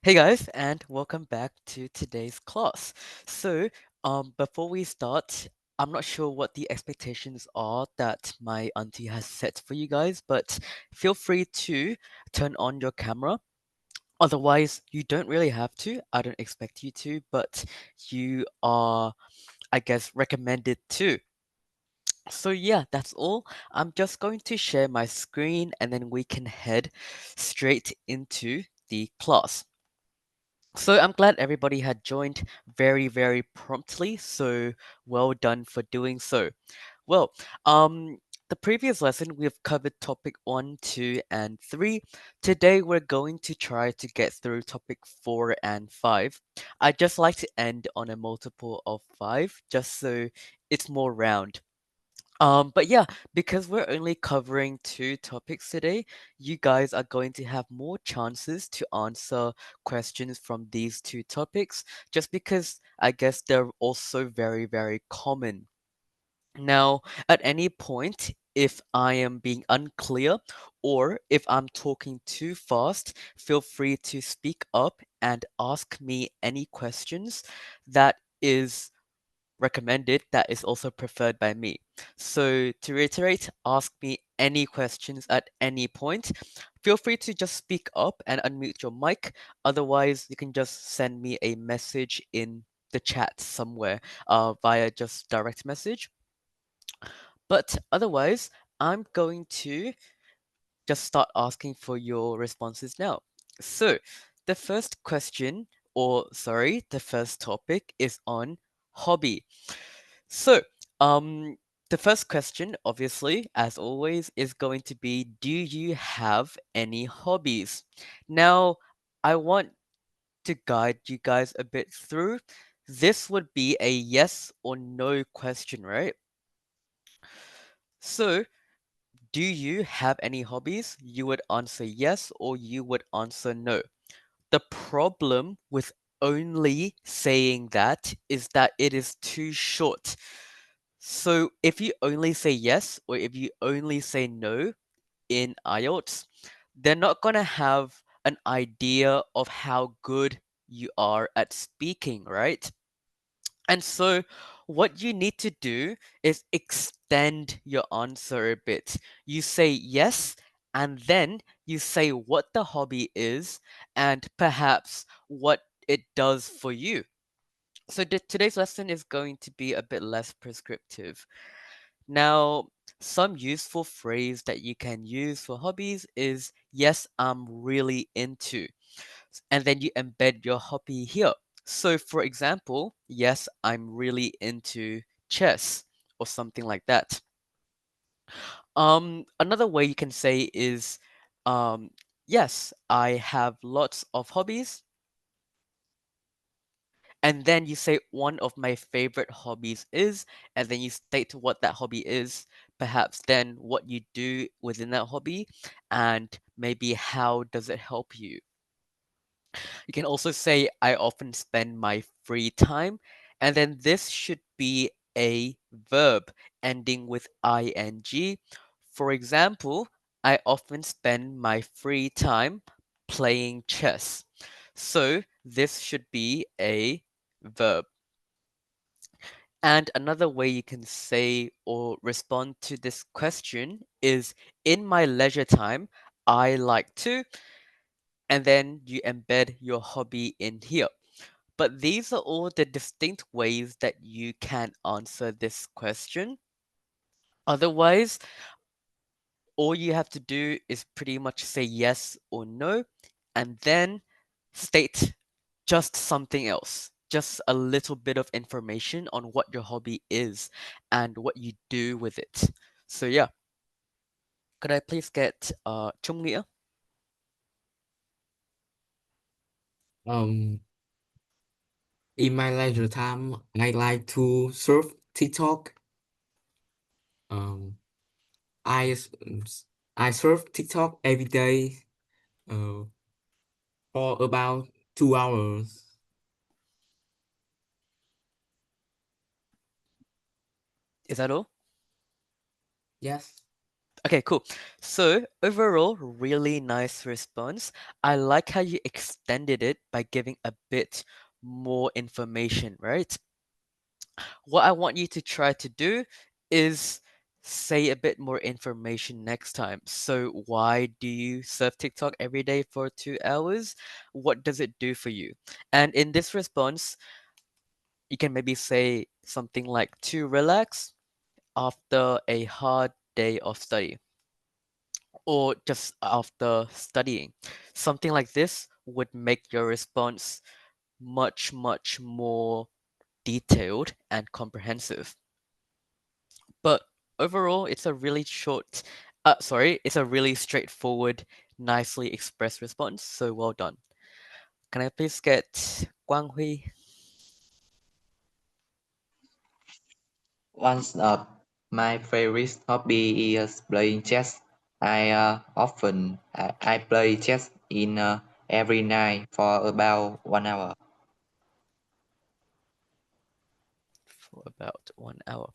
Hey guys, and welcome back to today's class. So, before we start, I'm not sure what the expectations are that my auntie has set for you guys, but feel free to turn on your camera. Otherwise, you don't really have to. I don't expect you to, but you are, I guess, recommended to. So yeah, that's all. I'm just going to share my screen and then we can head straight into the class. So I'm glad everybody had joined very, very promptly. So well done for doing so. Well, the previous lesson we've covered topic 1, 2, and 3. Today we're going to try to get through topic 4 and 5. I'd just like to end on a multiple of 5, just so it's more round. But yeah, because we're only covering two topics today, you guys are going to have more chances to answer questions from these two topics, just because I guess they're also very, very common. Now, at any point, if I am being unclear or if I'm talking too fast, feel free to speak up and ask me any questions that is recommended that is also preferred by me. So to reiterate, ask me any questions at any point. Feel free to just speak up and unmute your mic. Otherwise, you can just send me a message in the chat somewhere via just direct message. But otherwise, I'm going to just start asking for your responses now. So the first question, or sorry, the first topic is on hobby. So, um, the first question, obviously, as always, is going to be, do you have any hobbies? Now, I want to guide you guys a bit through. This would be a yes or no question, right? So, do you have any hobbies? You would answer yes or you would answer no. The problem with only saying that is that it is too short. So if you only say yes or if you only say no in Ielts, they're not going to have an idea of how good you are at speaking, right? And so what you need to do is extend your answer a bit. You say yes, and then you say what the hobby is and perhaps what it does for you. So today's lesson is going to be a bit less prescriptive. Now, some useful phrase that you can use for hobbies is yes, I'm really into. And then you embed your hobby here. So, for example, yes, I'm really into chess or something like that. Another way you can say is um, yes, I have lots of hobbies. And then you say one of my favorite hobbies is, and then you state what that hobby is, perhaps then what you do within that hobby, and maybe how does it help you. You can also say I often spend my free time, and then this should be a verb ending with ing. For example, I often spend my free time playing chess. So this should be a verb. And another way you can say or respond to this question is in my leisure time, I like to, and then you embed your hobby in here. But these are all the distinct ways that you can answer this question. Otherwise, all you have to do is pretty much say yes or no, and then state just something else. Just a little bit of information on what your hobby is and what you do with it. So yeah, could I please get Chung Nghĩa? Um, in my leisure time, I like to surf TikTok. Um, I s- s- I surf TikTok every day, uh, for about 2 hours. Is that all? Yes. Okay, cool. So overall, really nice response. I like how you extended it by giving a bit more information, right? What I want you to try to do is say a bit more information next time. So why do you surf TikTok every day for 2 hours? What does it do for you? And in this response, you can maybe say something like to relax after a hard day of study or just after studying. Something like this would make your response much, much more detailed and comprehensive. But overall, it's a really it's a really straightforward, nicely expressed response. So well done. Can I please get Guang Hui? One of my favorite hobby is playing chess. I play chess in every night for about 1 hour. For about 1 hour.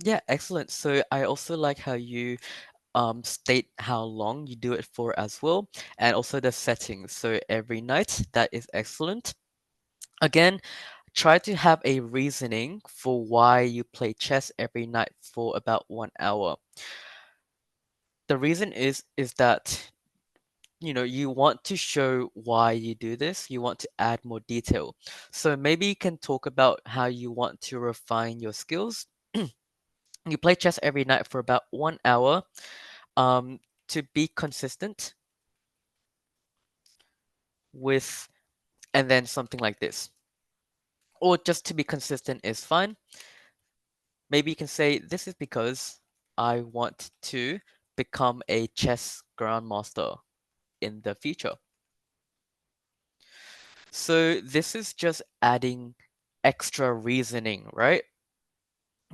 Yeah, excellent. So I also like how you state how long you do it for as well, and also the settings. So every night, that is excellent. Again, try to have a reasoning for why you play chess every night for about 1 hour. The reason is that you want to show why you do this. You want to add more detail. So maybe you can talk about how you want to refine your skills. You play chess every night for about 1 hour. Um, to be consistent with, and then something like this, or just to be consistent is fine. Maybe you can say this is because I want to become a chess grandmaster in the future. So this is just adding extra reasoning, right?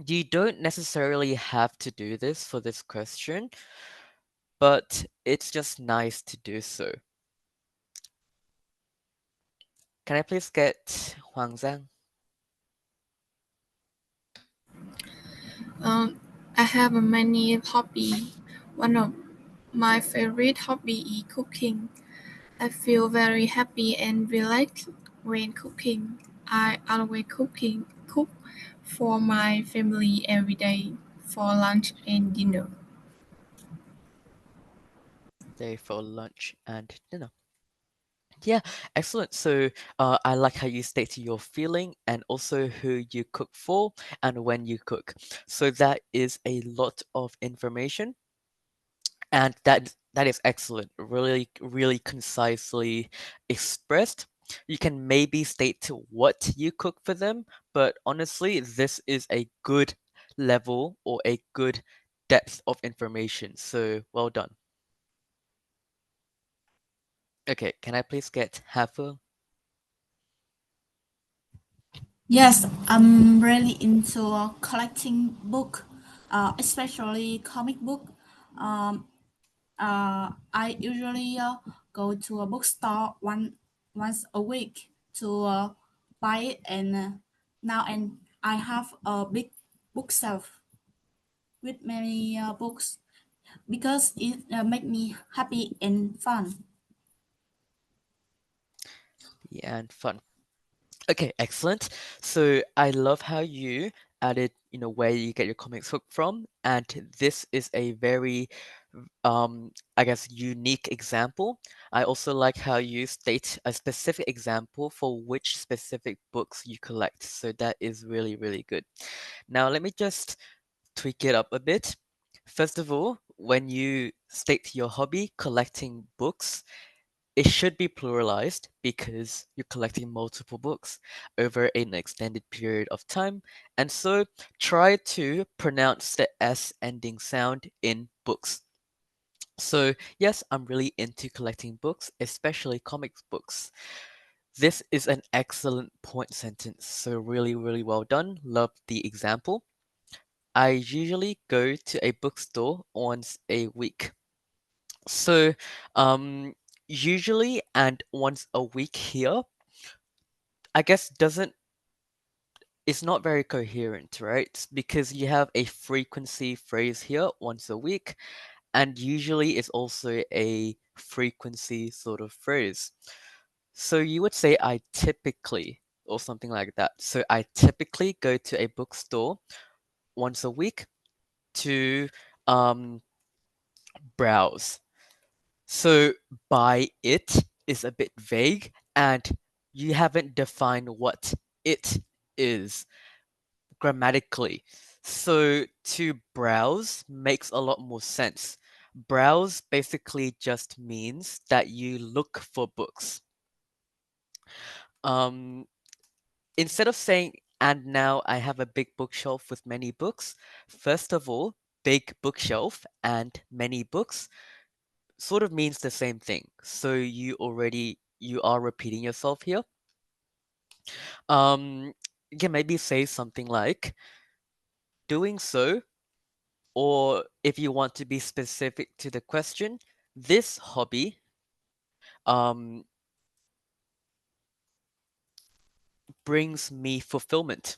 You don't necessarily have to do this for this question, but it's just nice to do so. Can I please get Huang Zhang? Um, I have many hobby. One of my favorite hobby is cooking. I feel very happy and relaxed when cooking. I always cook for my family every day for lunch and dinner. Day for lunch and dinner. Yeah, excellent. So, I like how you state your feeling and also who you cook for and when you cook. So that is a lot of information, and that is excellent. Really, really concisely expressed. You can maybe state to what you cook for them, but honestly, this is a good level or a good depth of information. So well done. Okay, can I please get Hafu? Yes, I'm really into collecting book, especially comic book. Um, I usually go to a bookstore once a week to buy it, and now and I have a big bookshelf with many books because it make me happy and fun. Yeah, and fun. Okay, excellent. So I love how you added, where you get your comics book from, and this is a very, I guess, unique example. I also like how you state a specific example for which specific books you collect. So that is really, really good. Now let me just tweak it up a bit. First of all, when you state your hobby, collecting books, it should be pluralized because you're collecting multiple books over an extended period of time, and so try to pronounce the S ending sound in books. So, yes, I'm really into collecting books, especially comics books. This is an excellent point sentence, so really, really well done. Love the example. I usually go to a bookstore once a week. So, usually and once a week here, I guess doesn't it's not very coherent, right? Because you have a frequency phrase here once a week, and usually it's also a frequency sort of phrase. So you would say I typically, or something like that. So I typically go to a bookstore once a week to um, browse. So buy it is a bit vague, and you haven't defined what it is grammatically. So to browse makes a lot more sense. Browse basically just means that you look for books. Um, Instead of saying, and now I have a big bookshelf with many books, first of all, big bookshelf and many books sort of means the same thing. So you are repeating yourself here. You can maybe say something like doing so, or if you want to be specific to the question, this hobby um brings me fulfillment.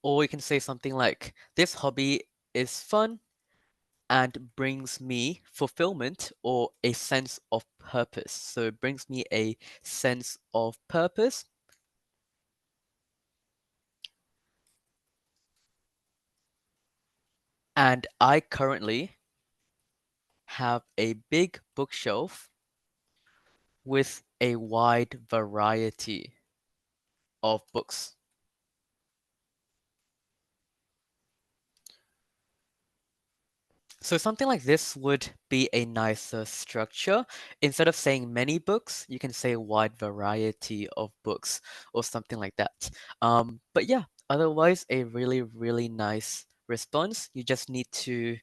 Or you can say something like this hobby is fun and brings me fulfillment or a sense of purpose. So it brings me a sense of purpose. And I currently have a big bookshelf with a wide variety of books. So something like this would be a nicer structure. Instead of saying many books, you can say a wide variety of books or something like that. But yeah, otherwise a really, really nice response. You just need to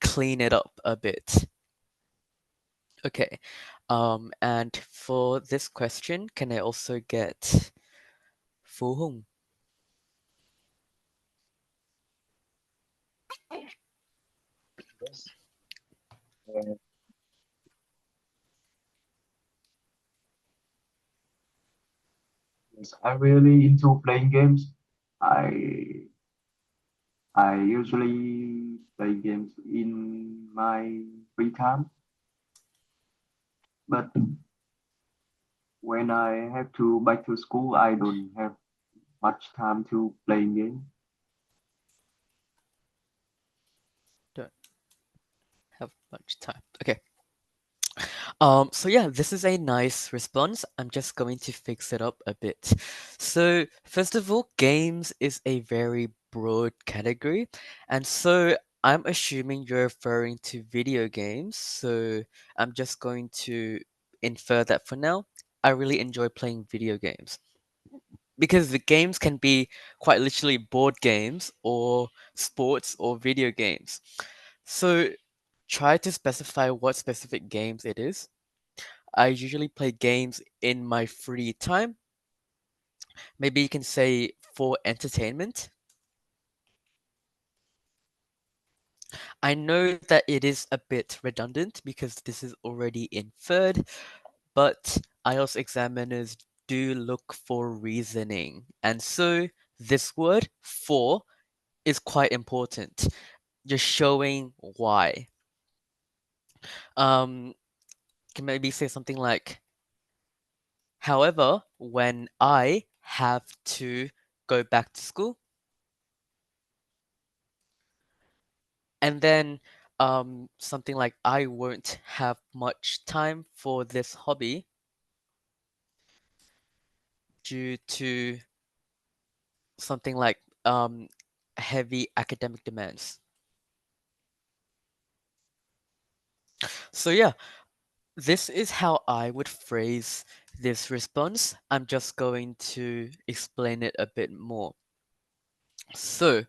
clean it up a bit. Okay. And for this question, can I also get Fu Hong? Yes. Uh, yes, I'm really into playing games. I I usually play games in my free time, but when I have to back to school, I don't have much time to play games. Don't have much time. Okay. So yeah, this is a nice response. I'm just going to fix it up a bit. So first of all, games is a very broad category, and so I'm assuming you're referring to video games. So I'm just going to infer that for now. I really enjoy playing video games because the games can be quite literally board games or sports or video games. So try to specify what specific games it is. I usually play games in my free time. Maybe you can say for entertainment. I know that it is a bit redundant because this is already inferred, but IELTS examiners do look for reasoning. And so this word for is quite important. Just showing why. Can maybe say something like, however, when I have to go back to school, and then something like I won't have much time for this hobby due to something like heavy academic demands. So yeah, this is how I would phrase this response. I'm just going to explain it a bit more. So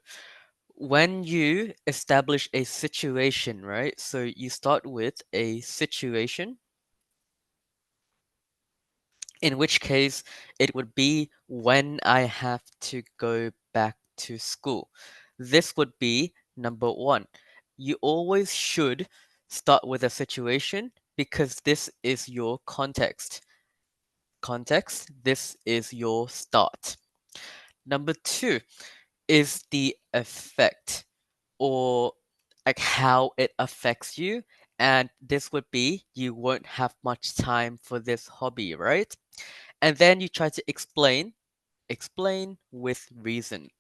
when you establish a situation, right? So you start with a situation, in which case it would be when I have to go back to school. This would be number one. You always should start with a situation because this is your context. Context, this is your start. Number two is the effect or like how it affects you. And this would be you won't have much time for this hobby, right? And then you try to explain with reason.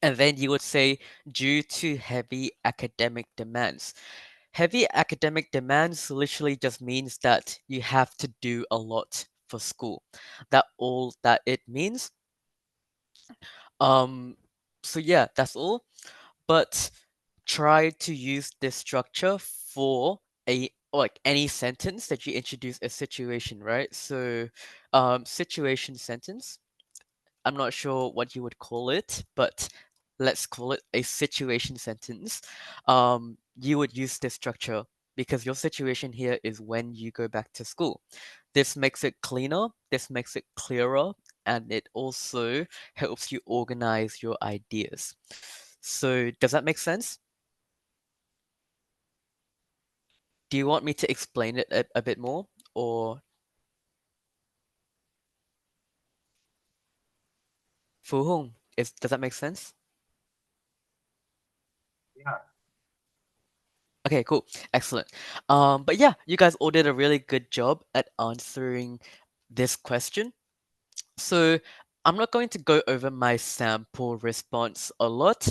And then you would say, due to heavy academic demands. Heavy academic demands literally just means that you have to do a lot for school. That all that it means. Um, so yeah, that's all. But try to use this structure for a like any sentence that you introduce a situation, right? So, situation sentence. I'm not sure what you would call it, but let's call it a situation sentence. You would use this structure because your situation here is when you go back to school. This makes it cleaner, this makes it clearer, and it also helps you organize your ideas. So, does that make sense? Do you want me to explain it a bit more, or Fu Hong? Does that make sense? Yeah. Okay, cool. Excellent. But yeah, you guys all did a really good job at answering this question. So I'm not going to go over my sample response a lot.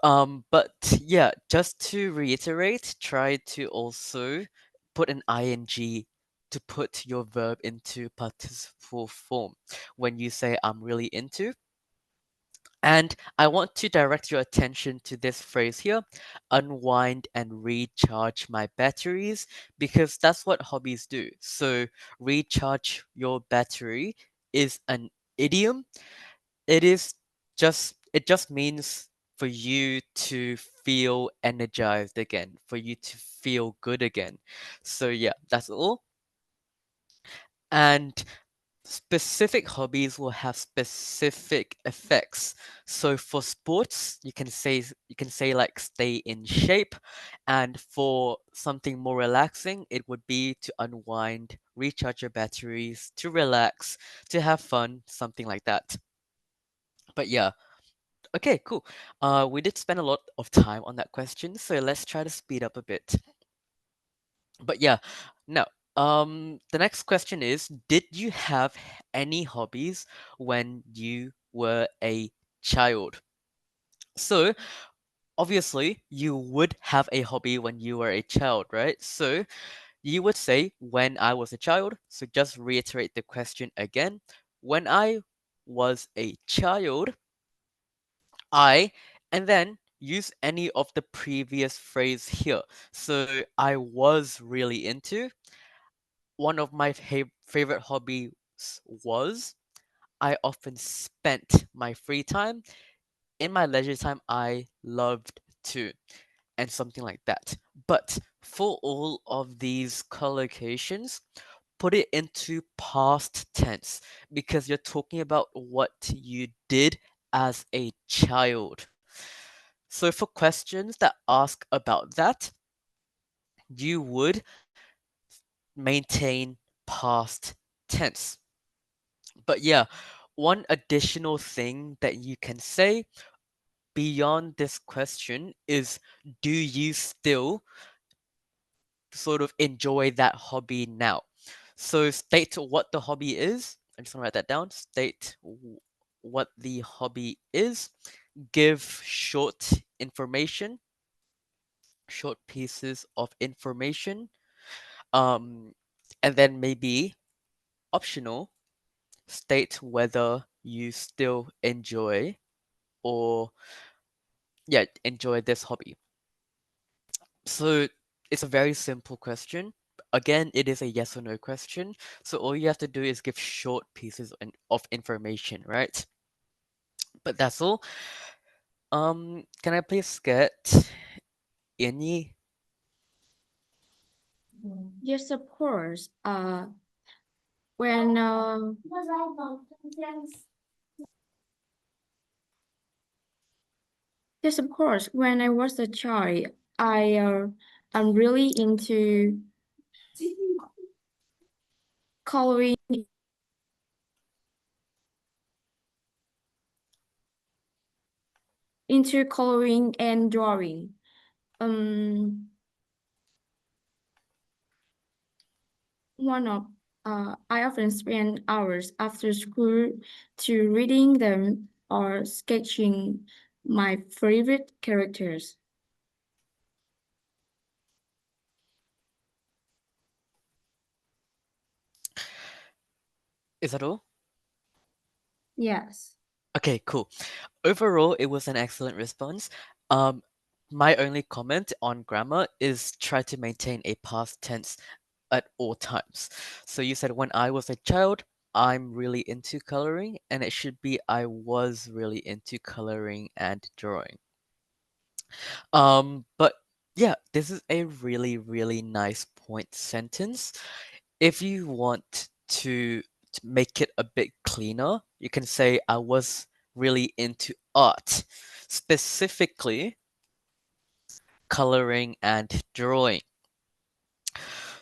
But yeah, just to reiterate, try to also put an ing to put your verb into participle form when you say I'm really into. And I want to direct your attention to this phrase here, unwind and recharge my batteries, because that's what hobbies do. So, recharge your battery is an idiom. It just means for you to feel energized again, for you to feel good again. So, yeah, that's all. And specific hobbies will have specific effects. So for sports, you can say like stay in shape, and for something more relaxing, it would be to unwind, recharge your batteries, to relax, to have fun, something like that. But yeah, okay, cool. We did spend a lot of time on that question, so let's try to speed up a bit. But yeah, no. The next question is, did you have any hobbies when you were a child? So, obviously, you would have a hobby when you were a child, right? So, you would say, when I was a child. So, just reiterate the question again. When I was a child, I, and then use any of the previous phrase here. So, I was really into. One of my favorite hobbies was I often spent my free time. In my leisure time, I loved to, and something like that. But for all of these collocations, put it into past tense because you're talking about what you did as a child. So for questions that ask about that, you would maintain past tense. But yeah, one additional thing that you can say beyond this question is, do you still sort of enjoy that hobby now? So state what the hobby is. I just want to write that down. State what the hobby is. Give short information, short pieces of information. Um, and then maybe optional, state whether you still enjoy or yeah, enjoy this hobby. So it's a very simple question. Again, it is a yes or no question. So all you have to do is give short pieces of information, right? But that's all. Can I please get any? Yes, of course. When yes, of course. When I was a child, I'm really into coloring, and drawing. Um, one of I often spend hours after school to reading them or sketching my favorite characters. Is that all? Yes. Okay, cool. Overall, it was an excellent response. Um, my only comment on grammar is try to maintain a past tense at all times. So you said when I was a child, I'm really into coloring, and it should be I was really into coloring and drawing. But yeah, this is a really, really nice point sentence. If you want to make it a bit cleaner, you can say I was really into art, specifically coloring and drawing.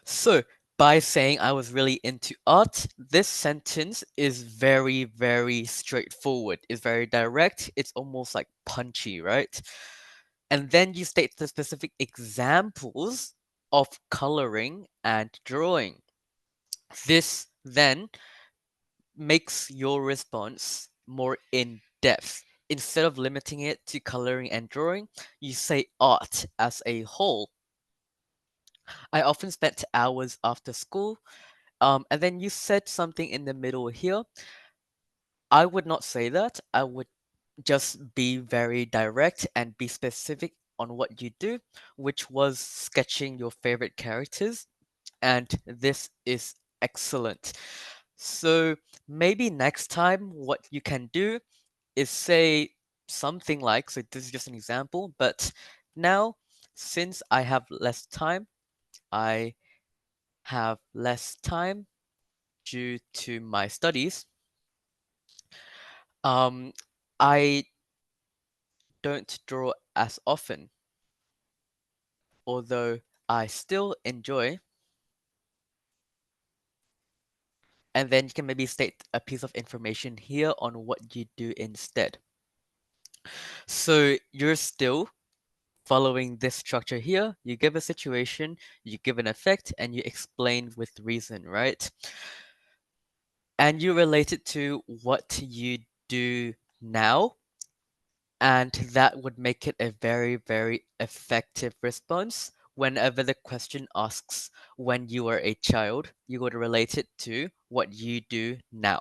So, by saying I was really into art, this sentence is very, very straightforward. It's very direct. It's almost like punchy, right? And then you state the specific examples of coloring and drawing. This then makes your response more in depth. Instead of limiting it to coloring and drawing, you say art as a whole. I often spent hours after school. And then you said something in the middle here. I would not say that. I would just be very direct and be specific on what you do, which was sketching your favorite characters. And this is excellent. So maybe next time, what you can do is say something like, so this is just an example, but now, since I have less time, I have less time due to my studies. Um, I don't draw as often, although I still enjoy. And then you can maybe state a piece of information here on what you do instead. So you're still following this structure here. You give a situation, you give an effect, and you explain with reason, right? And you relate it to what you do now, and that would make it a very, very effective response. Whenever the question asks when you were a child, you would relate it to what you do now.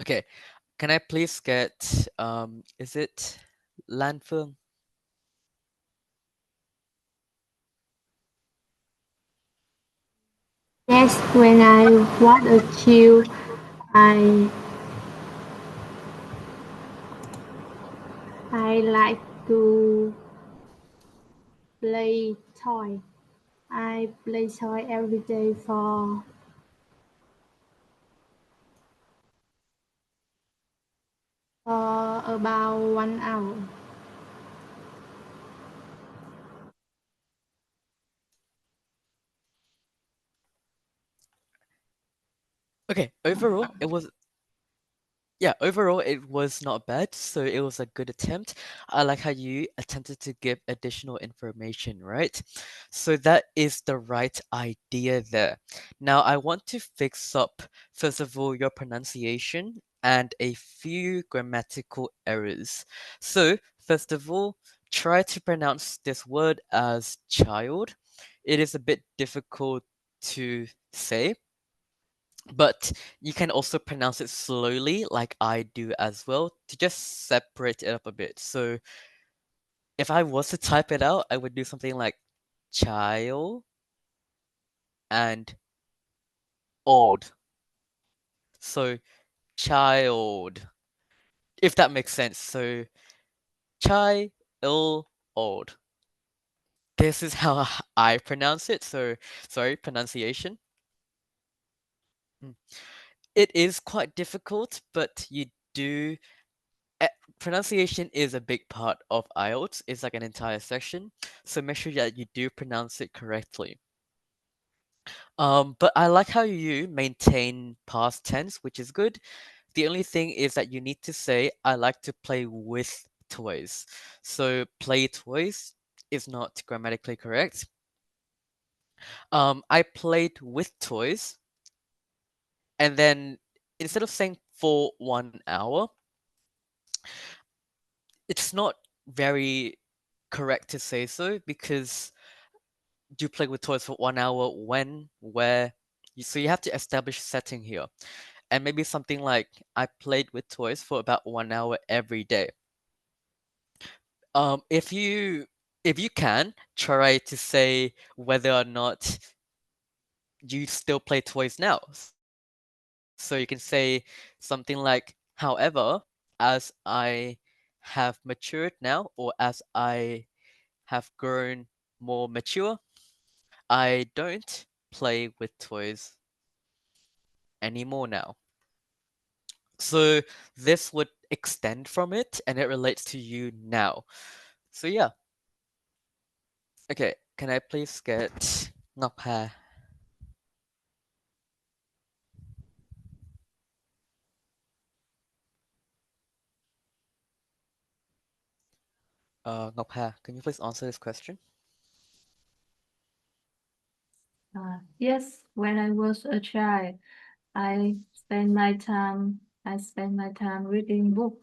Okay, can I please get is it Lanfeng? Yes, when I was a child, I I like to play toy. I play toy every day for about 1 hour. Okay, overall it was Yeah, overall it was not bad, so it was a good attempt. I like how you attempted to give additional information, right? So that is the right idea there. Now I want to fix up, first of all, your pronunciation and a few grammatical errors. So, first of all, try to pronounce this word as child. It is a bit difficult to say, but you can also pronounce it slowly, like I do as well, to just separate it up a bit. So if I was to type it out, I would do something like child and old. So child, if that makes sense. So child old. This is how I pronounce it. So sorry, pronunciation. Mm. It is quite difficult, but you do eh, pronunciation is a big part of Ielts. It's like an entire section, so make sure that you do pronounce it correctly. But I like how you maintain past tense, which is good. The only thing is that you need to say, I like to play with toys. So play toys is not grammatically correct. I played with toys, and then instead of saying for 1 hour, it's not very correct to say so because do play with toys for 1 hour when, where. So you have to establish setting here. And maybe something like I played with toys for about 1 hour every day. Um, if you if you can try to say whether or not you still play toys now. So you can say something like, however, as I have matured now, or as I have grown more mature, I don't play with toys anymore now. So this would extend from it and it relates to you now. So yeah. Okay, can I please get Ngọc Hà? Ngọc Hà, can you please answer this question? Yes, when I was a child, I spent my time reading books.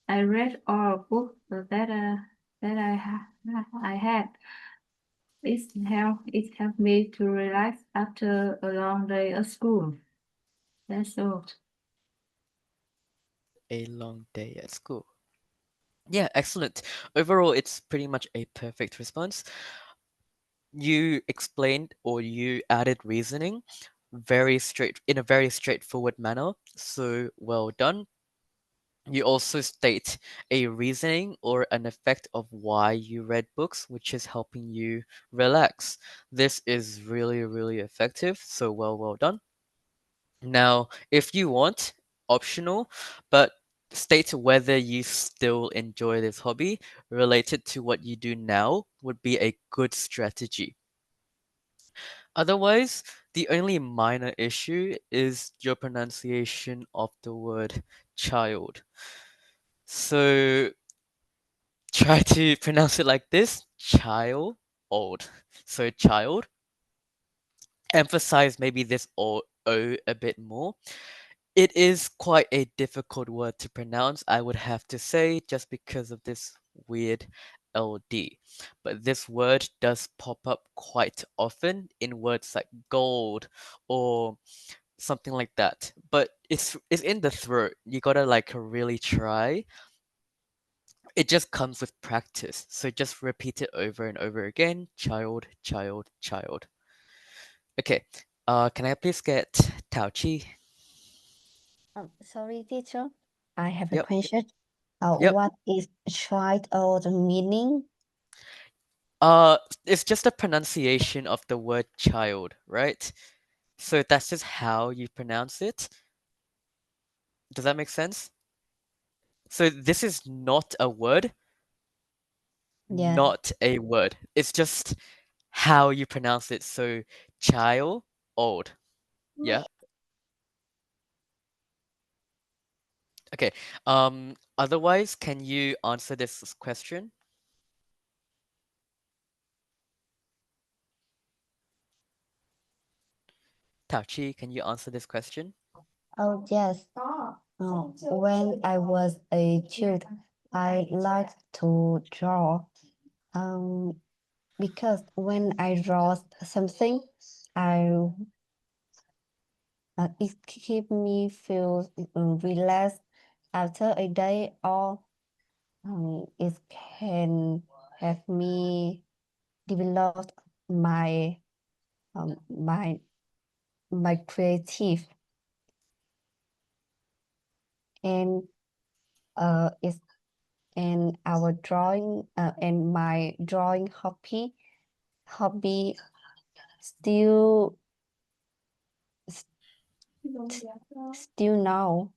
I read all books that I had. It helped me to relax after a long day at school. That's all. After a long day at school. Yeah, excellent. Overall, it's pretty much a perfect response. You explained or you added reasoning in a very straightforward manner. So well done. You also state a reasoning or an effect of why you read books, which is helping you relax. This is really, really effective. So well done. Now, if you want, optional, but state whether you still enjoy this hobby related to what you do now would be a good strategy. Otherwise, the only minor issue is your pronunciation of the word child. So try to pronounce it like this, child, old. So child, emphasize maybe this o a bit more. It is quite a difficult word to pronounce, I would have to say, just because of this weird LD. But this word does pop up quite often in words like gold or something like that. But it's in the throat. You gotta like really try. It just comes with practice. So just repeat it over and over again. Child, child, child. Okay. Can I please get Tao Chi? Sorry, teacher. I have a Yep. question. Yep. What is child or the meaning? Uh, it's just a pronunciation of the word child, right? So that's just how you pronounce it. Does that make sense? So this is not a word, Yes. not a word. It's just how you pronounce it. So child, old. Yeah. Okay. Otherwise, can you answer this question? Tao Chi, can you answer this question? Oh, yes. When I was a child, I liked to draw. Um, because when I draw something, I it keep me feel relaxed after a day, or it can have me develop my um, my my creative, and it's and our drawing and my drawing hobby still still now.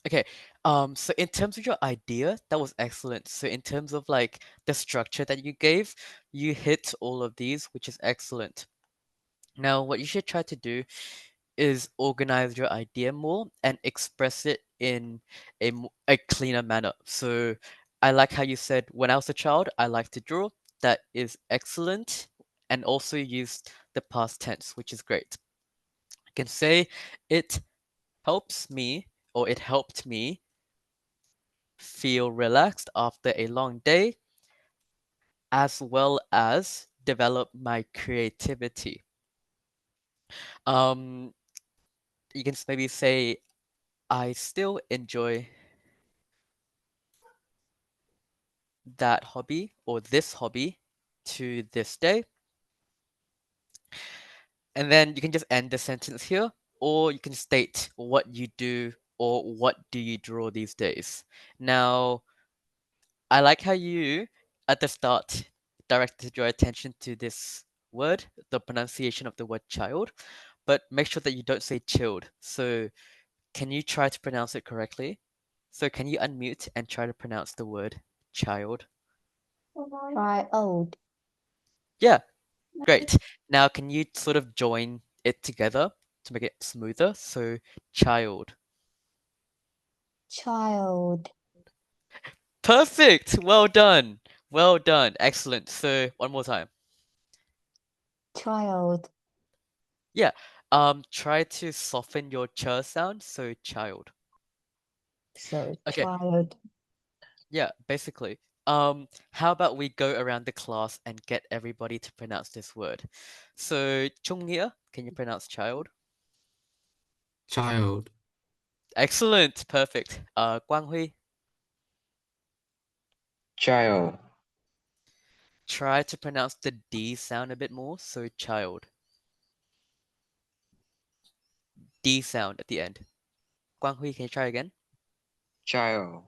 Okay. So in terms of your idea, that was excellent. So in terms of like the structure that you gave, you hit all of these, which is excellent. Now, what you should try to do is organize your idea more and express it in a cleaner manner. So I like how you said, when I was a child, I like to draw. That is excellent. And also used the past tense, which is great. I can say it helps me, or it helped me feel relaxed after a long day, as well as develop my creativity. Um, you can maybe say I still enjoy that hobby or this hobby to this day. And then you can just end the sentence here, or you can state what you do or what do you draw these days. Now, I like how you, at the start, directed your attention to this word, the pronunciation of the word child, but make sure that you don't say chilled. So, can you try to pronounce it correctly? So, can you unmute and try to pronounce the word child? Child. Yeah, great. Now, can you sort of join it together to make it smoother? So, child. Child. Perfect. Well done. Well done. Excellent. So, one more time. Child. Yeah. Try to soften your ch sound. So, child. So Okay. child. Yeah, basically. How about we go around the class and get everybody to pronounce this word? So, Chungnia, can you pronounce child? Child. Excellent. Perfect. Quang Hui, Child. try to pronounce the D sound a bit more. So, child. D sound at the end. Quang Hui, can you try again? Child.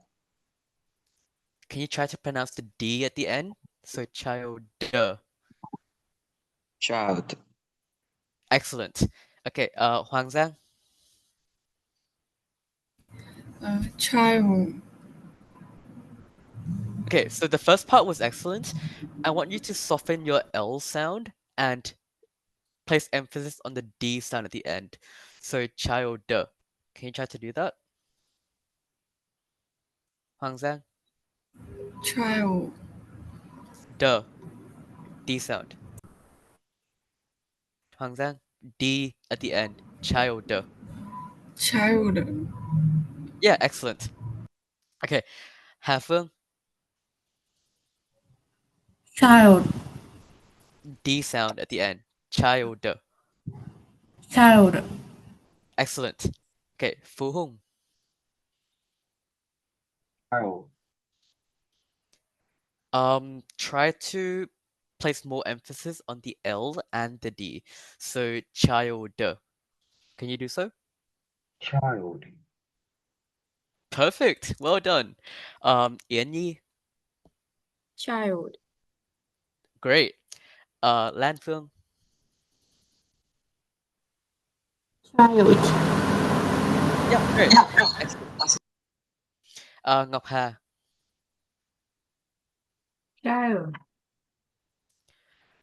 Can you try to pronounce the D at the end? So, child. Child. Excellent. Okay, Huang Zhang. Child. Okay, so the first part was excellent. I want you to soften your L sound and place emphasis on the D sound at the end. So, child. Can you try to do that? Huang Zhang? Child. Duh. D sound. Huang Zhang? D at the end. Child. Child. Yeah, excellent. Okay, Hafeng, Child. D sound at the end. Child. Child. Excellent. Okay, Fu Hong. Child. Try to place more emphasis on the L and the D. So, child. Can you do so? Child. Perfect. Well done. Yan Yi, Child. great. Lan Phương, child, yeah, great. Excellent. Ngọc Hà, Child.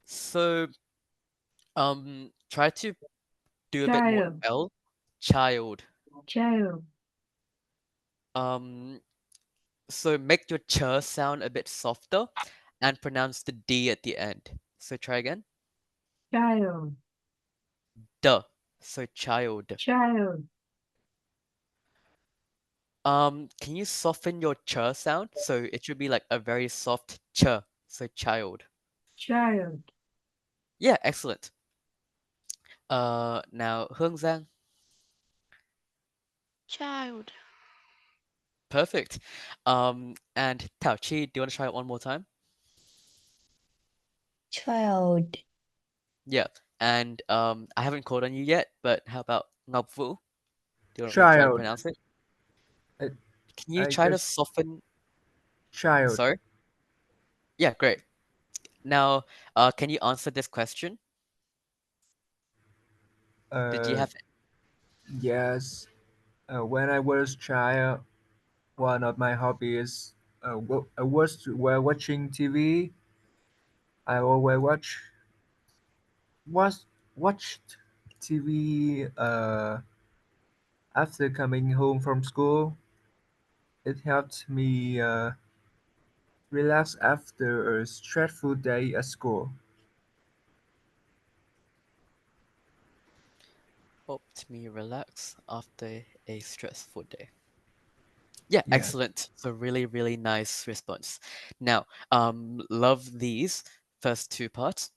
so try to do a bit more Child. L. Child. Child. Um, so make your ch sound a bit softer and pronounce the D at the end. So try again. Child. Duh. So child. Child. Can you soften your ch sound? So it should be like a very soft ch. So child. Child. Yeah, excellent. Now Hương Giang. Child. Perfect. And Tao Chi, do you want to try it one more time? Child. Yeah. And I haven't called on you yet, but how about Ngọc Vũ? Do you want me to try to Child. pronounce it? I, Can you I try to just soften? child. Sorry? Yeah, great. Now, can you answer this question? Did you Uh, have yes. When I was child, one of my hobbies was while watching TV. I always was watched TV. After coming home from school, it helped me relax after a stressful day at school. Helped me relax after a stressful day. Yeah, Yeah. excellent. So really, really nice response. Now, love these first two parts.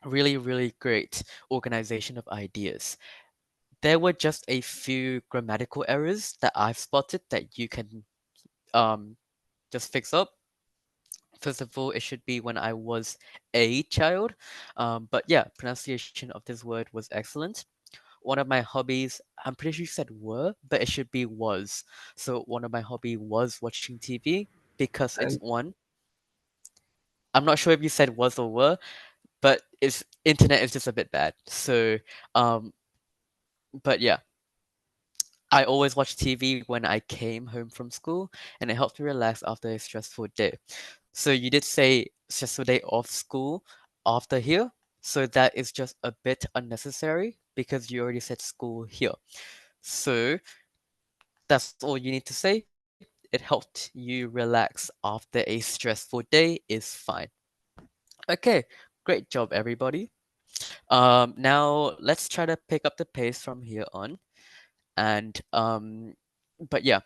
Really, really great organization of ideas. There were just a few grammatical errors that I've spotted that you can um just fix up. First of all, it should be when I was a child. But yeah, pronunciation of this word was excellent. One of my hobbies, I'm pretty sure you said were, but it should be was. So one of my hobby was watching TV because it's I, one. I'm not sure if you said was or were, but it's internet is just a bit bad. So, um, but yeah, I always watch TV when I came home from school, and it helped me relax after a stressful day. So you did say stressful day off school after here, so that is just a bit unnecessary because you already said school here. So that's all you need to say. It helped you relax after a stressful day is fine. Okay, great job, everybody. Now let's try to pick up the pace from here on. And but yeah,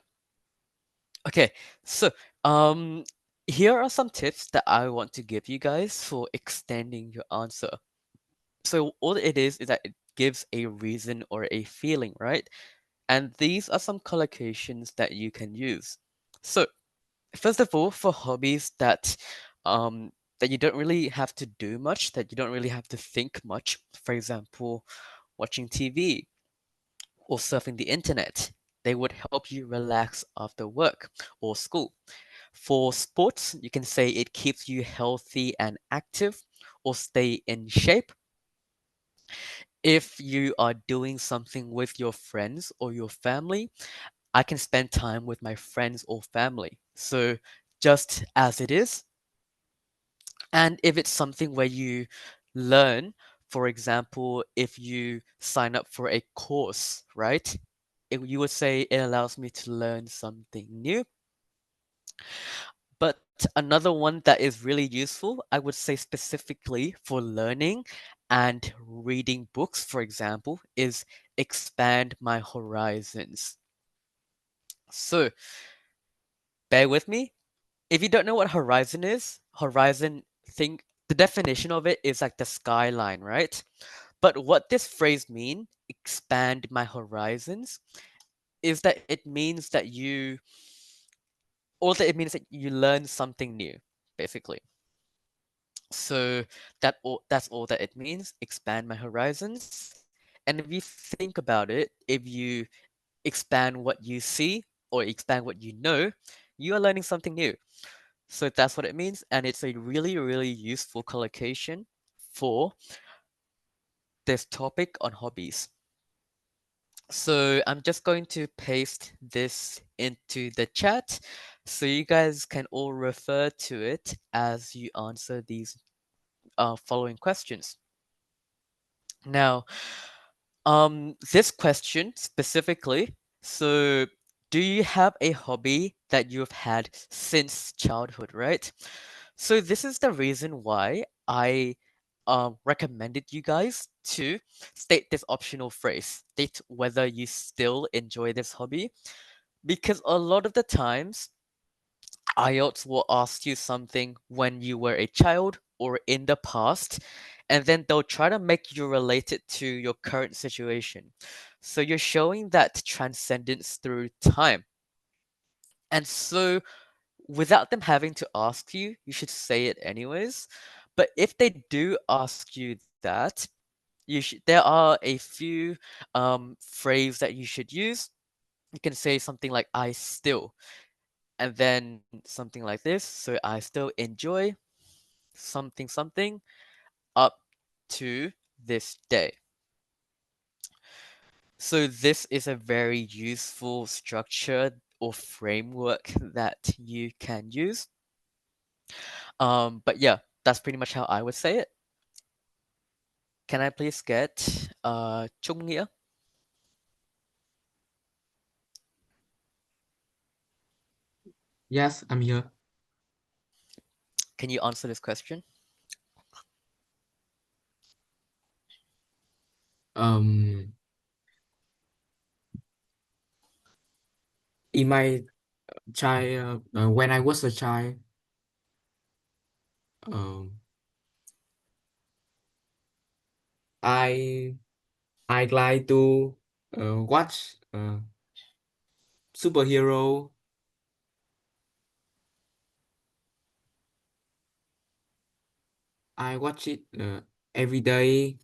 okay. So um, here are some tips that I want to give you guys for extending your answer. So all it is that it gives a reason or a feeling, right? And these are some collocations that you can use. So first of all, for hobbies that you don't really have to do much, that you don't really have to think much, for example, watching TV or surfing the internet, they would help you relax after work or school. For sports, you can say it keeps you healthy and active or stay in shape. If you are doing something with your friends or your family, I can spend time with my friends or family. So just as it is, and if it's something where you learn, for example, if you sign up for a course, right? You would say it allows me to learn something new. But another one that is really useful, I would say specifically for learning and reading books, for example, is expand my horizons. So bear with me. If you don't know what horizon is, horizon think the definition of it is like the skyline, right? But what this phrase mean, expand my horizons, is that it means that it means that you learn something new, basically. So that's all that it means, expand my horizons. And if you think about it, if you expand what you see or expand what you know, you are learning something new. So that's what it means, and it's a really, really useful collocation for this topic on hobbies. So I'm just going to paste this into the chat so you guys can all refer to it as you answer these following questions. Now, this question specifically, so do you have a hobby that you've had since childhood, right? So this is the reason why I recommended you guys to state this optional phrase, state whether you still enjoy this hobby, because a lot of the times IELTS will ask you something when you were a child or in the past, and then they'll try to make you relate it to your current situation. So you're showing that transcendence through time. And so without them having to ask you, you should say it anyways. But if they do ask you that, there are a few phrase that you should use. You can say something like I still, and then something like this. So I still enjoy something something up to this day. So this is a very useful structure or framework that you can use. But yeah, that's pretty much how I would say it. Can I please get Chung Nghĩa? Yes, I'm here. Can you answer this question? Um, in my child, when I was a child, um, I I like to watch superhero. I watch it every day,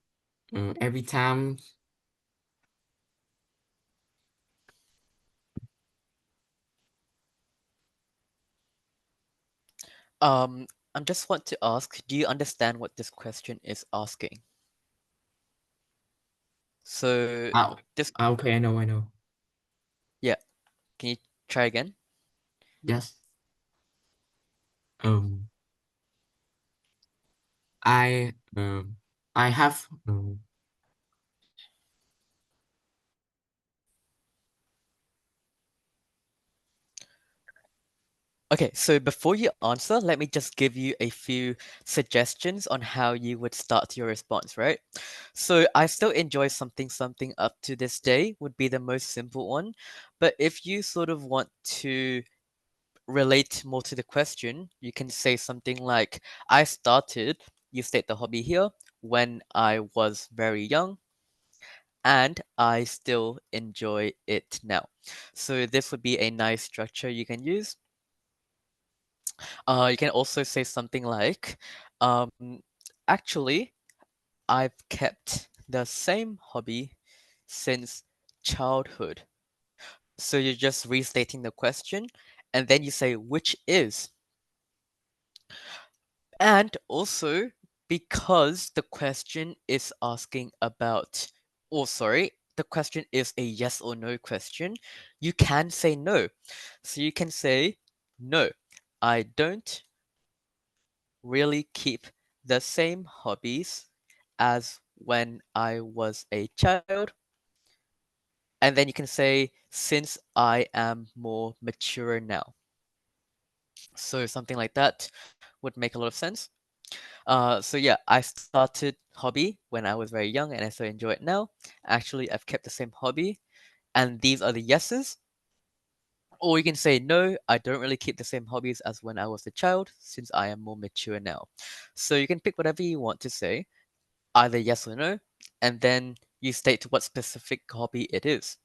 every time. I just want to ask, do you understand what this question is asking? So Oh, this, okay, I know, I know. yeah, can you try again? Yes. Um, I I have Okay, so before you answer, let me just give you a few suggestions on how you would start your response, right? So I still enjoy something up to this day would be the most simple one. But if you sort of want to relate more to the question, you can say something like, I started, you state the hobby here, when I was very young, and I still enjoy it now. So this would be a nice structure you can use. You can also say something like, um, actually, I've kept the same hobby since childhood. So you're just restating the question, and then you say, which is. And also, because the question is asking about, or sorry, the question is a yes or no question, you can say no. So you can say, no, I don't really keep the same hobbies as when I was a child. And then you can say, since I am more mature now. So something like that would make a lot of sense. So yeah, I started hobby when I was very young and I still enjoy it now. Actually, I've kept the same hobby, and these are the yeses. Or you can say, no, I don't really keep the same hobbies as when I was a child, since I am more mature now. So you can pick whatever you want to say, either yes or no, and then you state what specific hobby it is.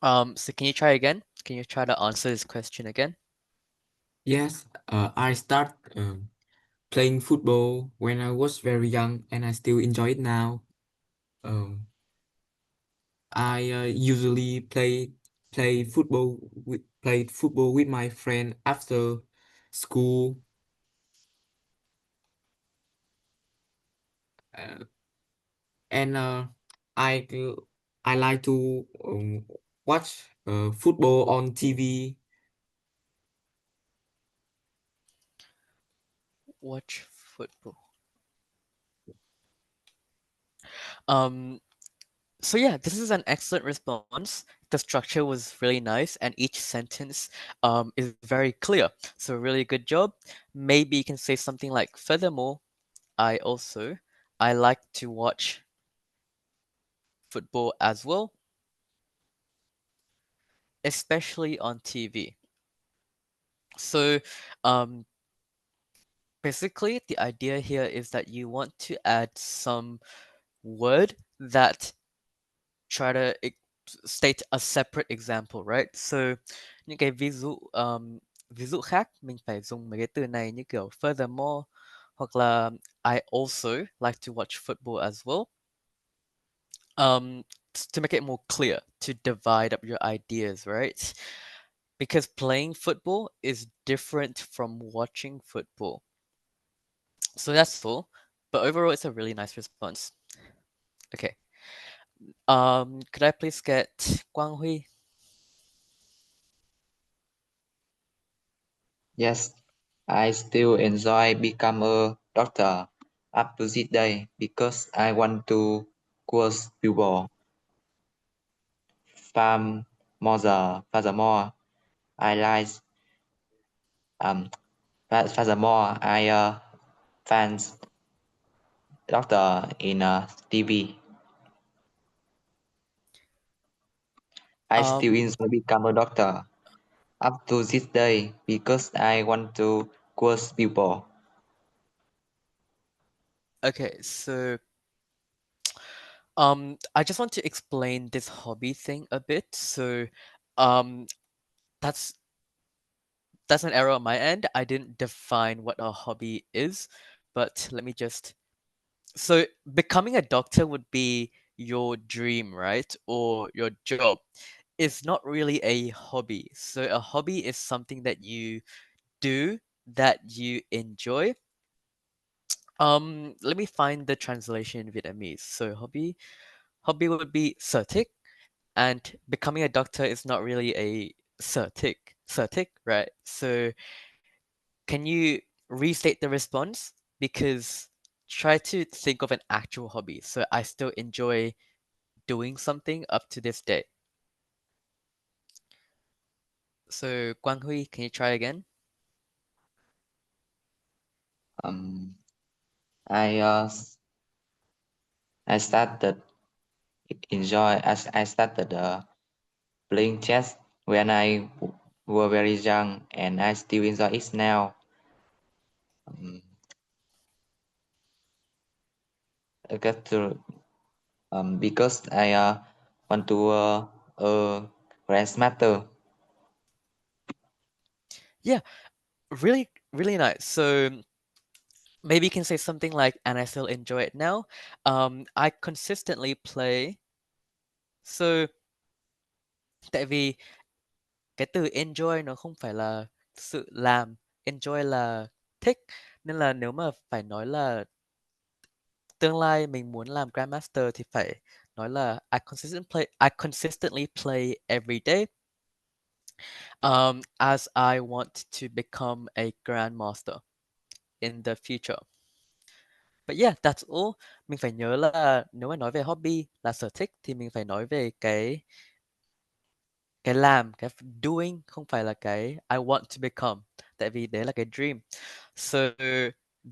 So can you try again? Can you try to answer this question again? yes. I start playing football when I was very young, and I still enjoy it now. Um, I usually played football with my friend after school. Uh, and I I like to watch football on TV. Watch football. Um, So yeah, this is an excellent response. The structure was really nice, and each sentence is very clear. So really good job. Maybe you can say something like, furthermore, I like to watch football as well, especially on TV. So um, basically, the idea here is that you want to add some word that try to state a separate example, right? So những cái ví dụ khác mình phải dùng mấy cái từ này như kiểu furthermore hoặc là I also like to watch football as well. To make it more clear, to divide up your ideas, right? Because playing football is different from watching football. So that's all. But overall, it's a really nice response. Okay. Could I please get Quang Hui? Yes, I still enjoy become a doctor up to this day because I want to cure people. Furthermore, I like Furthermore, I fans doctor in TV. I still Um, enjoy become a doctor up to this day because I want to cure people. okay, so I just want to explain this hobby thing a bit. So, um, that's that's an error on my end. I didn't define what a hobby is, but let me just. So, becoming a doctor would be your dream, right? Or your job. It's not really a hobby. So, a hobby is something that you do that you enjoy. Let me find the translation in Vietnamese. So, hobby would be sở thích, and becoming a doctor is not really a sở thích, right? So, can you restate the response? Because try to think of an actual hobby. So I still enjoy doing something up to this day. So Quang Hui, can you try again? Um, I uh, I started I started playing chess when I were very young, and I still enjoy it now. Um, I got to because I want to grandmaster. Yeah, really, really nice. So maybe you can say something like, and I still enjoy it now. I consistently play. So tại vì cái từ enjoy nó không phải là sự làm, enjoy là thích. Nên là nếu mà phải nói là tương lai mình muốn làm Grandmaster thì phải nói là I consistently play every day, as I want to become a Grandmaster in the future. But yeah, that's all. Mình phải nhớ là nếu mà nói về hobby là sở thích thì mình phải nói về cái làm, cái doing, không phải là cái I want to become. Tại vì đấy là cái dream. So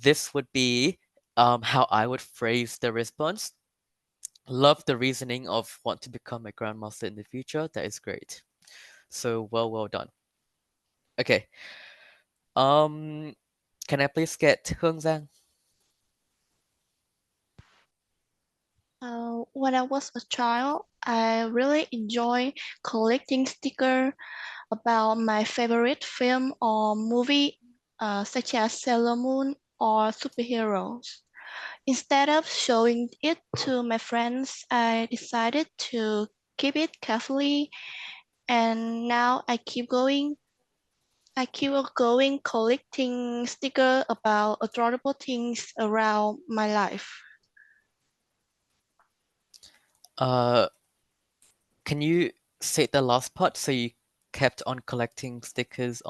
this would be how I would phrase the response. Love the reasoning of want to become a grandmaster in the future. That is great. So well done. Okay. Um, can I please get Hương Giang? When I was a child, I really enjoy collecting stickers about my favorite film or movie, such as Sailor Moon or superheroes. Instead of showing it to my friends, I decided to keep it carefully, and now I keep going collecting stickers about adorable things around my life. Uh, can you say the last part? So you kept on collecting stickers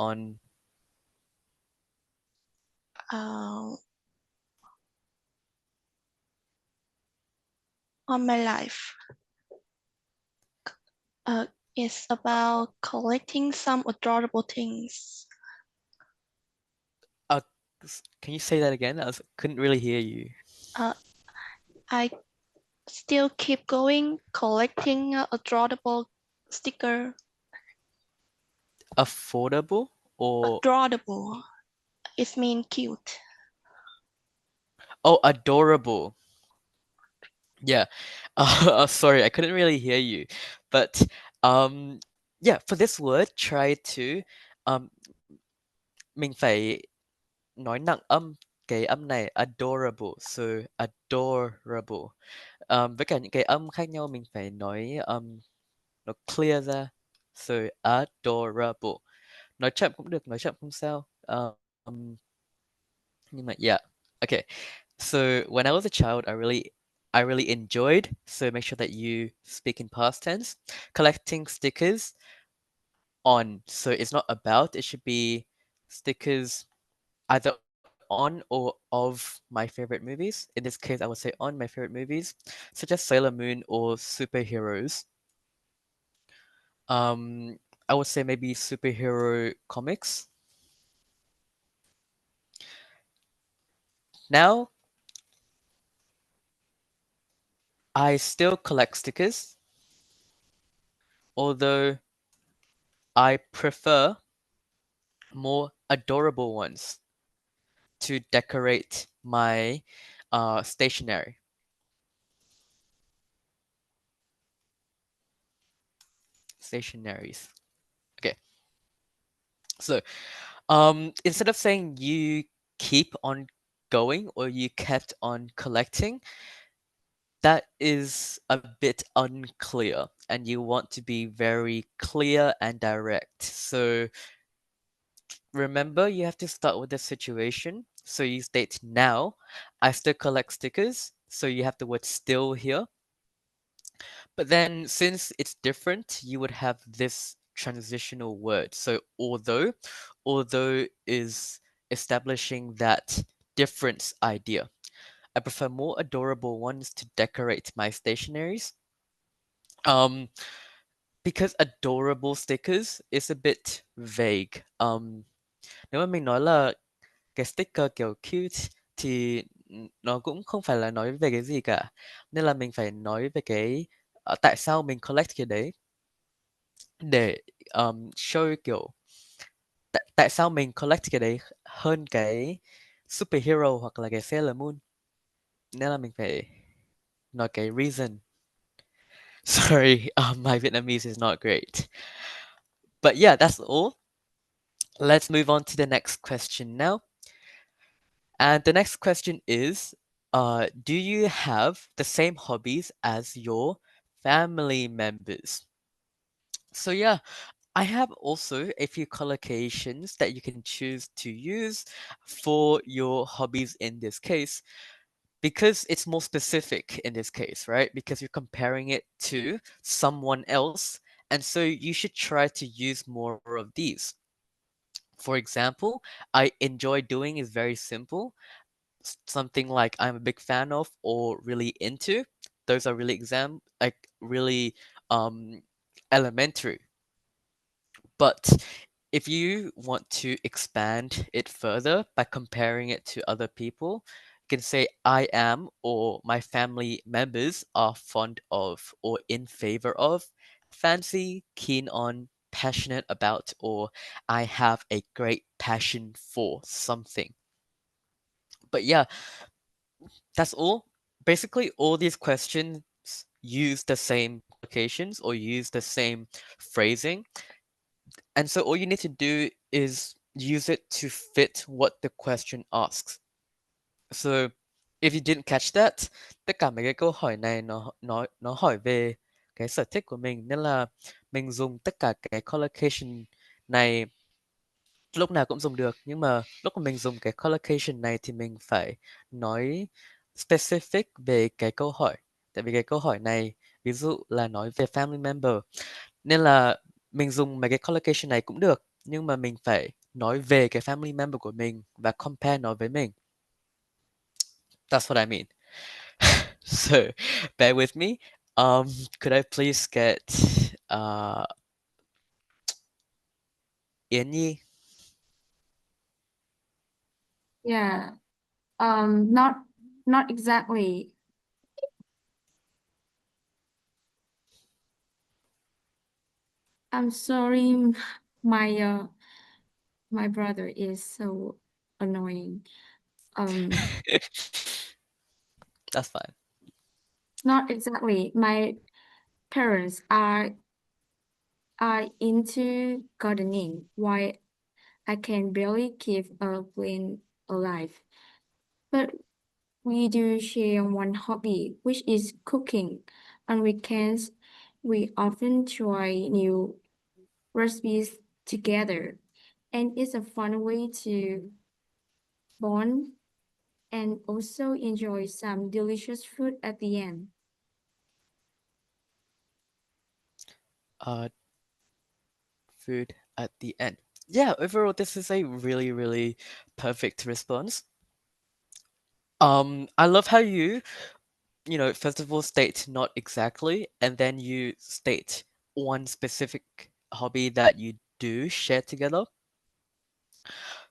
Uh, on my life. Uh, it's about collecting some adorable things. uh, can you say that again? Couldn't really hear you. Uh, I still keep going collecting adorable sticker. Affordable or Adorable. It means cute. oh, adorable. Yeah. Sorry, I couldn't really hear you. But um yeah, for this word, try to um mình phải nói nặng cái âm này adorable. So adorable. Với cả những cái âm khác nhau mình phải nói nó clear ra. So adorable. Nói chậm cũng được, nói chậm không sao. Nhưng mà yeah. Okay. So when I was a child, I really enjoyed. So make sure that you speak in past tense. Collecting stickers on. So it's not about. It should be stickers either on or of my favorite movies. In this case, I would say on my favorite movies, such as Sailor Moon or superheroes. Um, I would say maybe superhero comics. Now, I still collect stickers, although I prefer more adorable ones to decorate my stationery. Stationaries. Okay, so instead of saying you keep on going or you kept on collecting, that is a bit unclear, and you want to be very clear and direct. So remember, you have to start with the situation. So you state now, I still collect stickers. So you have the word still here. But then since it's different, you would have this transitional word. So although is establishing that difference idea. I prefer more adorable ones to decorate my stationaries. Um, because adorable stickers is a bit vague. Nếu mà mình nói là cái sticker kiểu cute thì nó cũng không phải là nói về cái gì cả. Nên là mình phải nói về cái tại sao mình collect cái đấy để show kiểu tại sao mình collect cái đấy hơn cái superhero hoặc là cái Sailor Moon. Nên là mình phải nói cái reason. Sorry, my Vietnamese is not great. But yeah, that's all. Let's move on to the next question now. And the next question is, do you have the same hobbies as your family members? So yeah, I have also a few collocations that you can choose to use for your hobbies in this case, because it's more specific in this case, right? Because you're comparing it to someone else, and so you should try to use more of these. For example, I enjoy doing is very simple. Something like I'm a big fan of or really into. Those are really really um elementary. But if you want to expand it further by comparing it to other people, you can say I am or my family members are fond of or in favor of, fancy, keen on, passionate about, or I have a great passion for something. But yeah, that's all. Basically, all these questions use the same collocations or use the same phrasing. And so all you need to do is use it to fit what the question asks. So if you didn't catch that, tất cả mấy cái câu hỏi này nó hỏi về cái sở thích của mình, nên là mình dùng tất cả cái collocation này lúc nào cũng dùng được, nhưng mà lúc mà mình dùng cái collocation này thì mình phải nói specific về cái câu hỏi. Tại vì cái câu hỏi này ví dụ là nói về family member, nên là mình dùng mấy cái collocation này cũng được, nhưng mà mình phải nói về cái family member của mình và compare nó với mình. That's what I mean. So, bear with me. Could I please get Yến Nhi? Yeah. Not exactly. I'm sorry, my brother is so annoying. That's fine. Not exactly. My parents are into gardening, while I can barely keep a plant alive. But we do share one hobby, which is cooking. On weekends, we often try new recipes together, and it's a fun way to bond and also enjoy some delicious food at the end. Uh, Food at the end. Yeah, overall, this is a really, really perfect response. I love how first of all, state not exactly, and then you state one specific hobby that you do share together.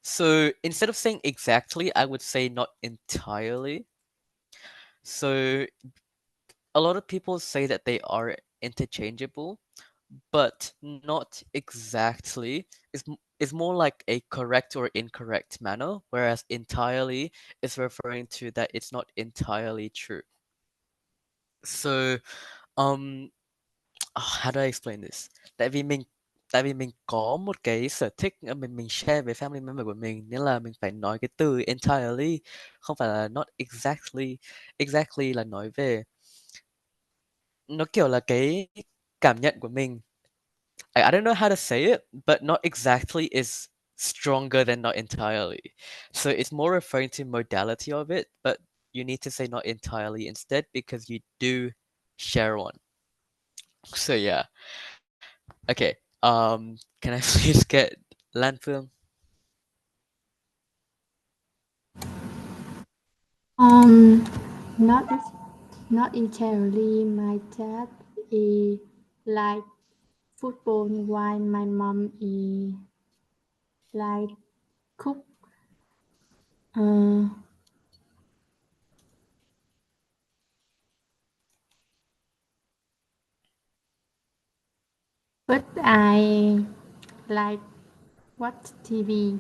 So instead of saying exactly, I would say not entirely. So a lot of people say that they are interchangeable, but not exactly. Is more like a correct or incorrect manner, whereas entirely is referring to that it's not entirely true. So, um, how do I explain this? Tại vì mình tại vì mình có một cái sở thích mình share với family member của mình, nên là mình phải nói cái từ entirely, không phải là not exactly. Exactly là nói về nó kiểu là cái cảm nhận của mình. I don't know how to say it, but not exactly is stronger than not entirely. So it's more referring to modality of it, but you need to say not entirely instead because you do share one. So yeah. Okay. Can I please get Lan Phương? Um, not not entirely. My dad is like football while my mom is like cook. Uh, but I like watch TV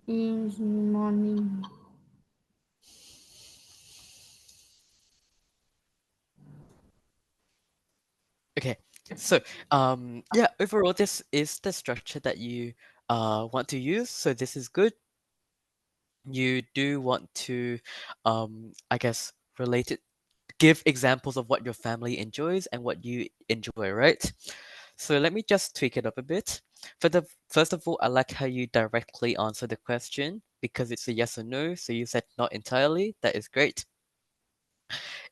in the morning. Okay. So, yeah, overall, this is the structure that you want to use. So this is good. You do want to, I guess, relate it, give examples of what your family enjoys and what you enjoy, right? So let me just tweak it up a bit. First of all, I like how you directly answer the question because it's a yes or no. So you said not entirely. That is great.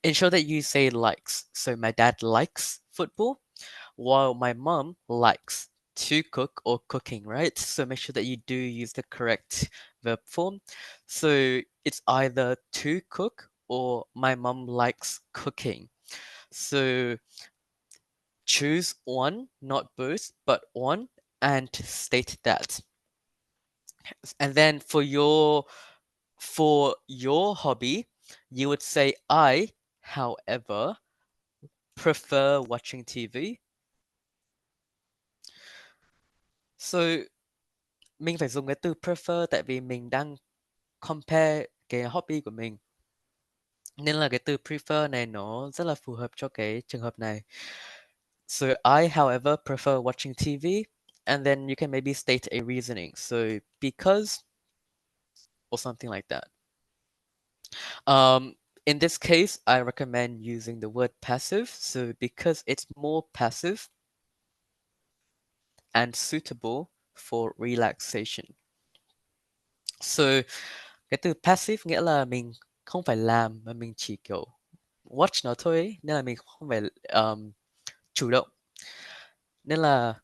Ensure that you say likes. So my dad likes football, while my mom likes to cook or cooking, right? So make sure that you do use the correct verb form. So it's either to cook or my mom likes cooking. So choose one, not both, but one, and state that. And then for your hobby, you would say I, however, prefer watching TV. So mình phải dùng cái từ prefer tại vì mình đang compare cái hobby của mình. Nên là cái từ prefer này nó rất là phù hợp cho cái trường hợp này. So I, however, prefer watching TV, and then you can maybe state a reasoning. So because or something like that. Um, in this case, I recommend using the word passive. So because it's more passive and suitable for relaxation. So cái từ passive nghĩa là mình không phải làm mà mình chỉ kiểu watch nó thôi ấy. Nên là mình không phải chủ động. Nên là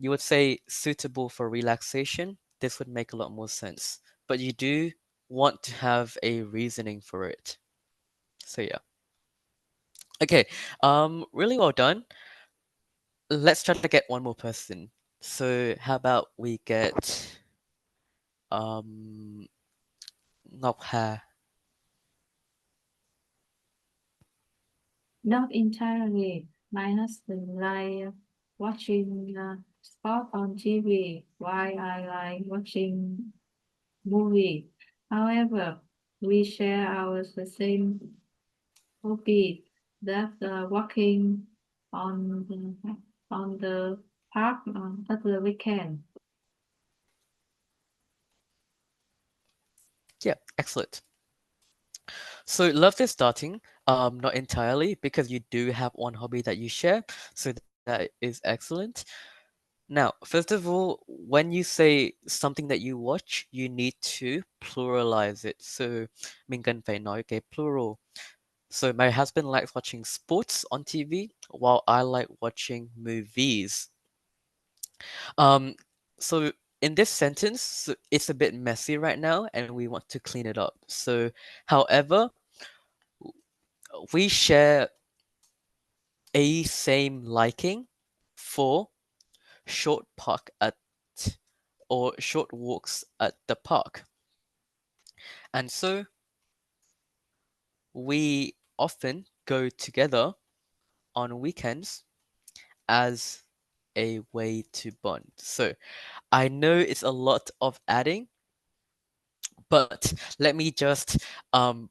you would say suitable for relaxation. This would make a lot more sense. But you do want to have a reasoning for it. So yeah. Okay. Really well done. Let's try to get one more person. So how about we get um Ngọc Hà. Not entirely. My husband like watching sport on TV, while I like watching movie. However, we share our the same hobby that walking on the park at the weekend. Yeah, excellent. So love is starting, not entirely because you do have one hobby that you share, so that is excellent. Now, first of all, when you say something that you watch, you need to pluralize it. So mình cần phải nói cái plural. So my husband likes watching sports on TV, while I like watching movies. Um, so in this sentence, it's a bit messy right now, and we want to clean it up. So, however, we share a same liking for short park at or short walks at the park. And so we often go together on weekends as a way to bond. So I know it's a lot of adding, but let me just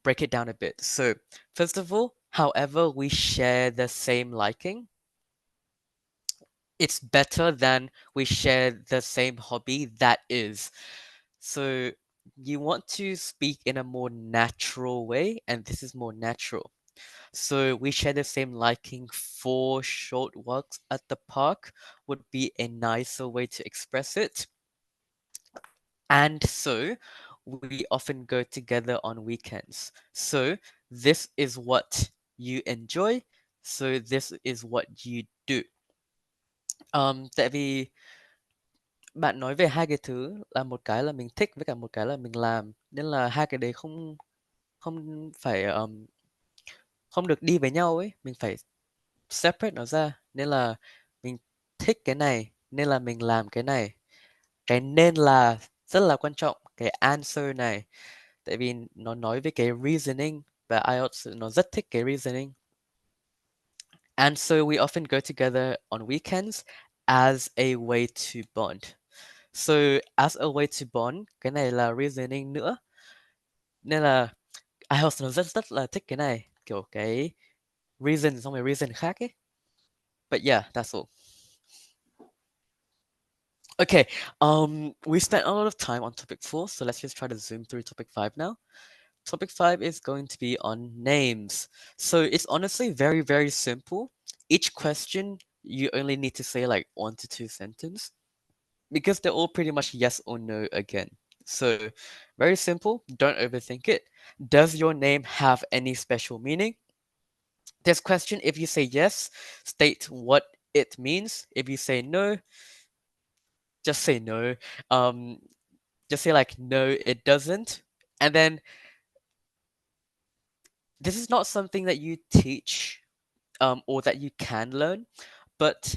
break it down a bit. So, first of all, however, we share the same liking, it's better than we share the same hobby that is. So, you want to speak in a more natural way, and this is more natural. So, we share the same liking for short walks at the park, would be a nicer way to express it. And so we often go together on weekends. So this is what you enjoy. So this is what you do. Tại vì bạn nói về hai cái thứ là một cái là mình thích với cả một cái là mình làm, nên là hai cái đấy không không phải không được đi với nhau ấy, mình phải separate nó ra. Nên là mình thích cái này nên là mình làm cái này. Cái nên là rất là quan trọng, cái answer này. Tại vì nó nói về cái reasoning và IELTS nó rất thích cái reasoning. And so we often go together on weekends as a way to bond. So as a way to bond, cái này là reasoning nữa. Nên là IELTS nó rất rất là thích cái này, kiểu cái reason xong rồi reason khác ấy. But yeah, that's all. Okay, we spent a lot of time on topic 4, so let's just try to zoom through topic 5 now. Topic 5 is going to be on names. So it's honestly very, very simple. Each question, you only need to say like 1 to 2 sentences because they're all pretty much yes or no again. So very simple, don't overthink it. Does your name have any special meaning? This question, if you say yes, state what it means. If you say no, just say no. Um, just say like, no, it doesn't. And then this is not something that you teach or that you can learn. But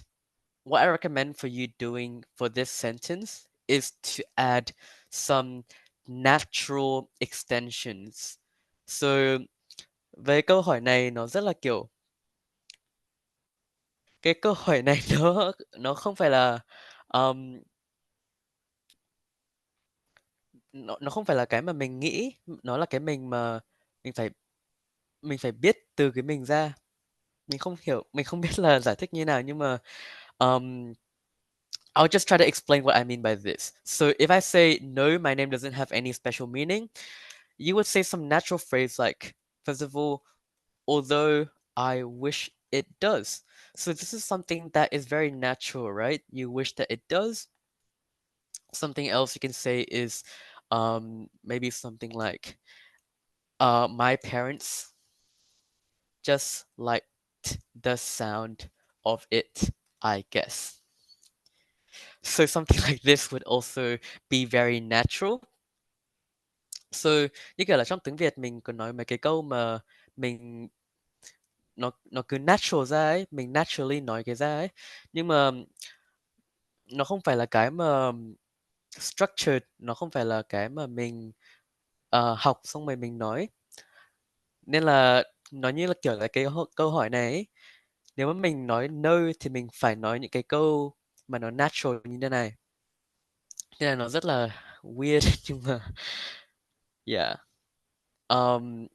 what I recommend for you doing for this sentence is to add some natural extensions. So về câu hỏi này nó rất là kiểu cái câu hỏi này nó không phải là um, nó không phải là cái mà mình nghĩ, nó là cái mình mà mình phải mình phải biết từ cái mình ra. Mình không hiểu, mình không biết là giải thích như nào nhưng mà um, I'll just try to explain what I mean by this. So if I say, no, my name doesn't have any special meaning, you would say some natural phrase like, first of all, although I wish it does. So this is something that is very natural, right? You wish that it does. Something else you can say is maybe something like, my parents just liked the sound of it, I guess. So something like this would also be very natural. So như kiểu là trong tiếng Việt mình có nói mấy cái câu mà mình nó cứ natural ra ấy, mình naturally nói cái ra ấy. Nhưng mà nó không phải là cái mà structured, nó không phải là cái mà mình học xong rồi mình nói. Nên là nó như là kiểu là cái câu hỏi này ấy. Nếu mà mình nói no thì mình phải nói những cái câu mà nó natural như thế này. Nên là nó rất là weird nhưng mà yeah. Um,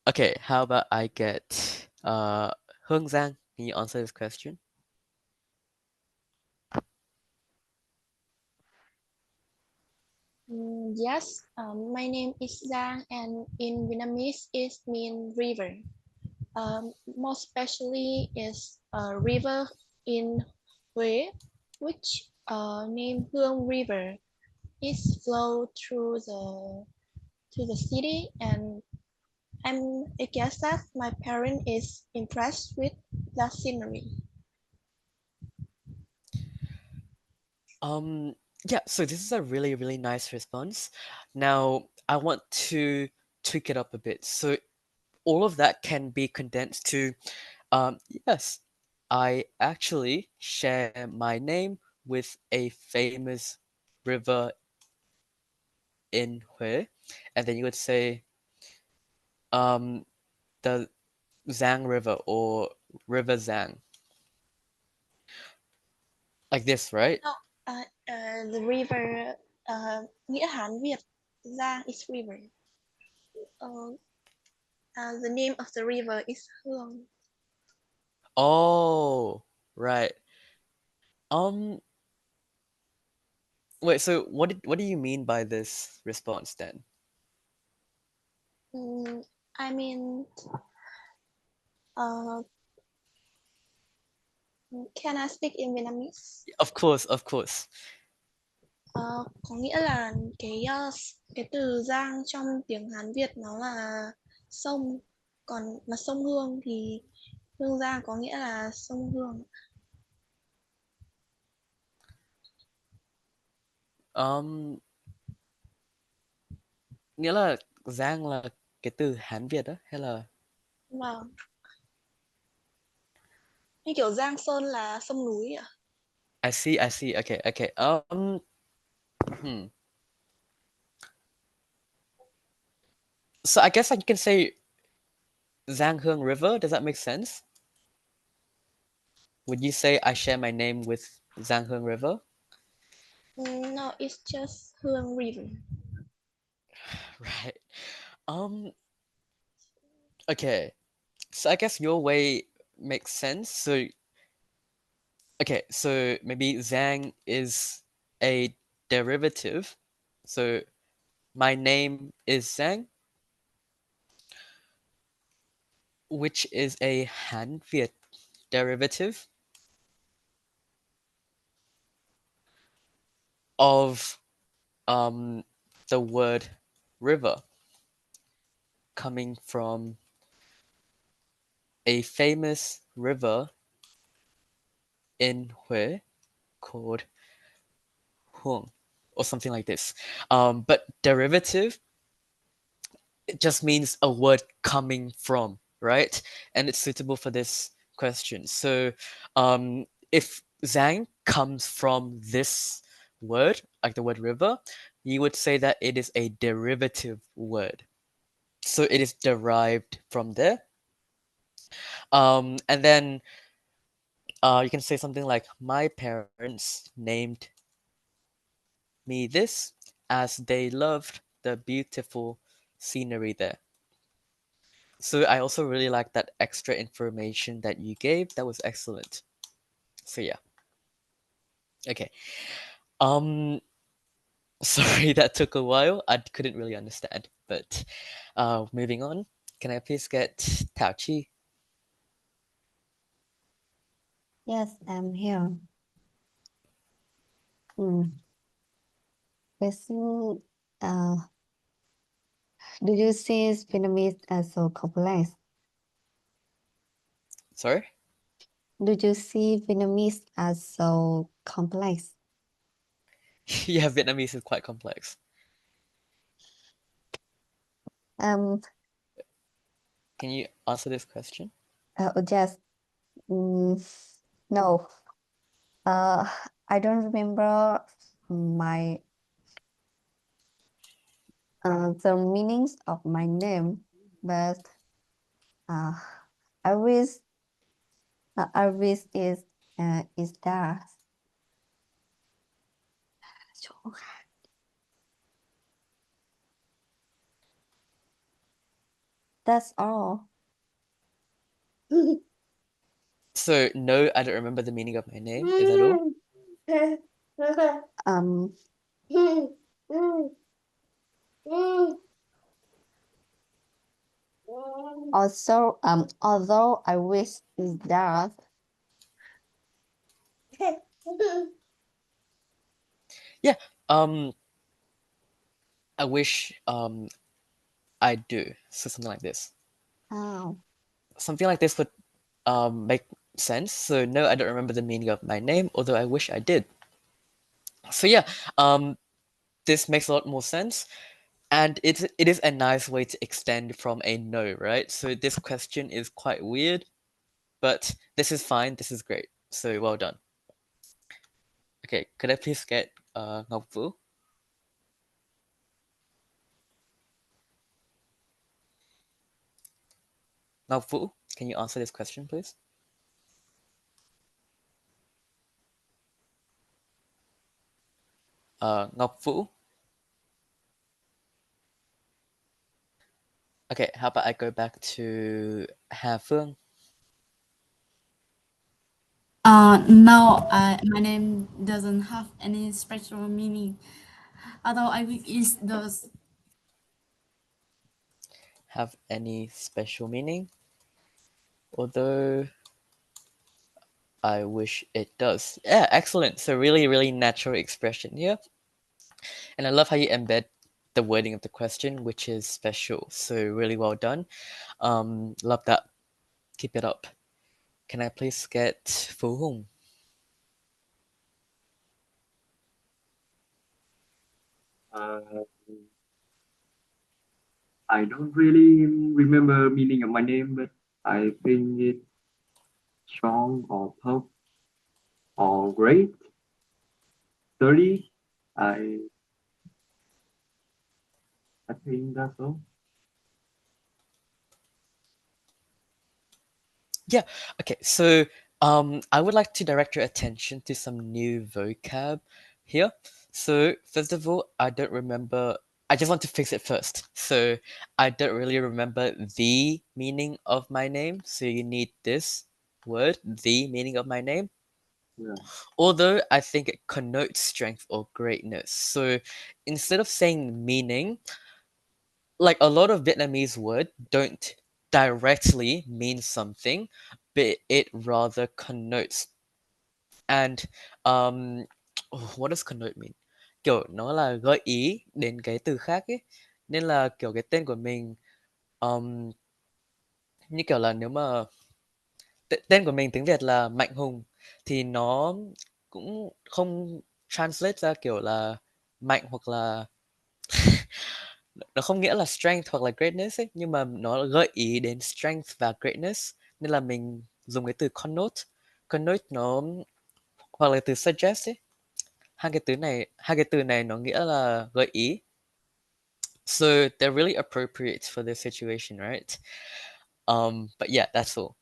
okay, how about I get Hương Giang? Can you answer this question? Yes, my name is Giang, and in Vietnamese it means river. Most especially is a river in Huế, which named Hương River. It flow through the city, and I guess that my parent is impressed with that scenery. Yeah, so this is a really, really nice response. Now, I want to tweak it up a bit. So all of that can be condensed to, yes, I actually share my name with a famous river in Hue, and then you would say um the Zang River or River Zang, like this, right? No, the river, nghĩa Hán Việt, Giang is river. Uh, the name of the river is Hương. Oh, right. Um, Wait, so what do you mean by this response then? I mean, uh, can I speak in Vietnamese? Of course, of course. Có nghĩa là cái từ Giang trong tiếng Hán Việt nó là sông, còn mà sông Hương thì Hương Giang có nghĩa là sông Hương. Um, Nghĩa là Giang là cái từ Hán Việt á hay là Vâng, như kiểu Giang Sơn là sông núi ạ. I see, I see. Okay, okay. Hmm. So I guess I can say Giang Hương River. Does that make sense? Would you say I share my name with Giang Hương River? No, it's just Hương River. Right. Um, okay. So I guess your way makes sense. So okay, so maybe Zhang is a derivative. So my name is Zhang, which is a Han Viet derivative of the word river, coming from a famous river in Hue called Huang or something like this. But derivative, it just means a word coming from, right? And it's suitable for this question. So if Zhang comes from this word, like the word river, you would say that it is a derivative word. So it is derived from there. And then you can say something like, my parents named me this as they loved the beautiful scenery there. So I also really like that extra information that you gave. That was excellent. So yeah. Okay. Um Sorry that took a while. I couldn't really understand. But moving on. Can I please get Tao Chi? Yes, I'm here. Hmm. Question, uh, do you see Vietnamese as so complex? Sorry? Do you see Vietnamese as so complex? Yeah, Vietnamese is quite complex. Um, Can you answer this question? just no. I don't remember my the meanings of my name, but uh, I wish is that. That's all. So no, I don't remember the meaning of my name. Is that all? Um, also, although I wish is that. Yeah. I wish I do. So something like this. Oh, Something like this would make sense. So no, I don't remember the meaning of my name, although I wish I did. So yeah, this makes a lot more sense, and it is a nice way to extend from a no, right? So this question is quite weird, but this is fine. This is great. So well done. Okay, could I please get Ngọc Vũ. Ngọc Vũ, can you answer this question, please? Ngọc Vũ. Okay, how about I go back to Hà Phương? No, my name doesn't have any special meaning. Although I wish it does. Have any special meaning? Although I wish it does. Yeah, excellent. So really, really natural expression here. And I love how you embed the wording of the question, which is special. So really well done. Love that. Keep it up. Can I please get Phú Hùng? Uh, I don't really remember meaning of my name, but I think it's strong or tough or great, sturdy. I I think that's all. Yeah. Okay. So I would like to direct your attention to some new vocab here. So first of all, I don't remember. I just want to fix it first. So I don't really remember the meaning of my name. So you need this word, the meaning of my name. Yeah. Although I think it connotes strength or greatness. So instead of saying meaning, like a lot of Vietnamese word don't directly mean something, but it rather connotes. And what does connote mean? Kiểu nó là gợi ý đến cái từ khác ấy. Nên là kiểu cái tên của mình um, như kiểu là nếu mà tên của mình tiếng Việt là Mạnh Hùng thì nó cũng không translate ra kiểu là mạnh hoặc là nó không nghĩa là strength hoặc là greatness ấy, nhưng mà nó gợi ý đến strength và greatness nên là mình dùng cái từ connote. Connote nó hoặc là từ suggest ấy. Hai cái từ này nó nghĩa là gợi ý. So they're really appropriate for this situation, right? But yeah, that's all.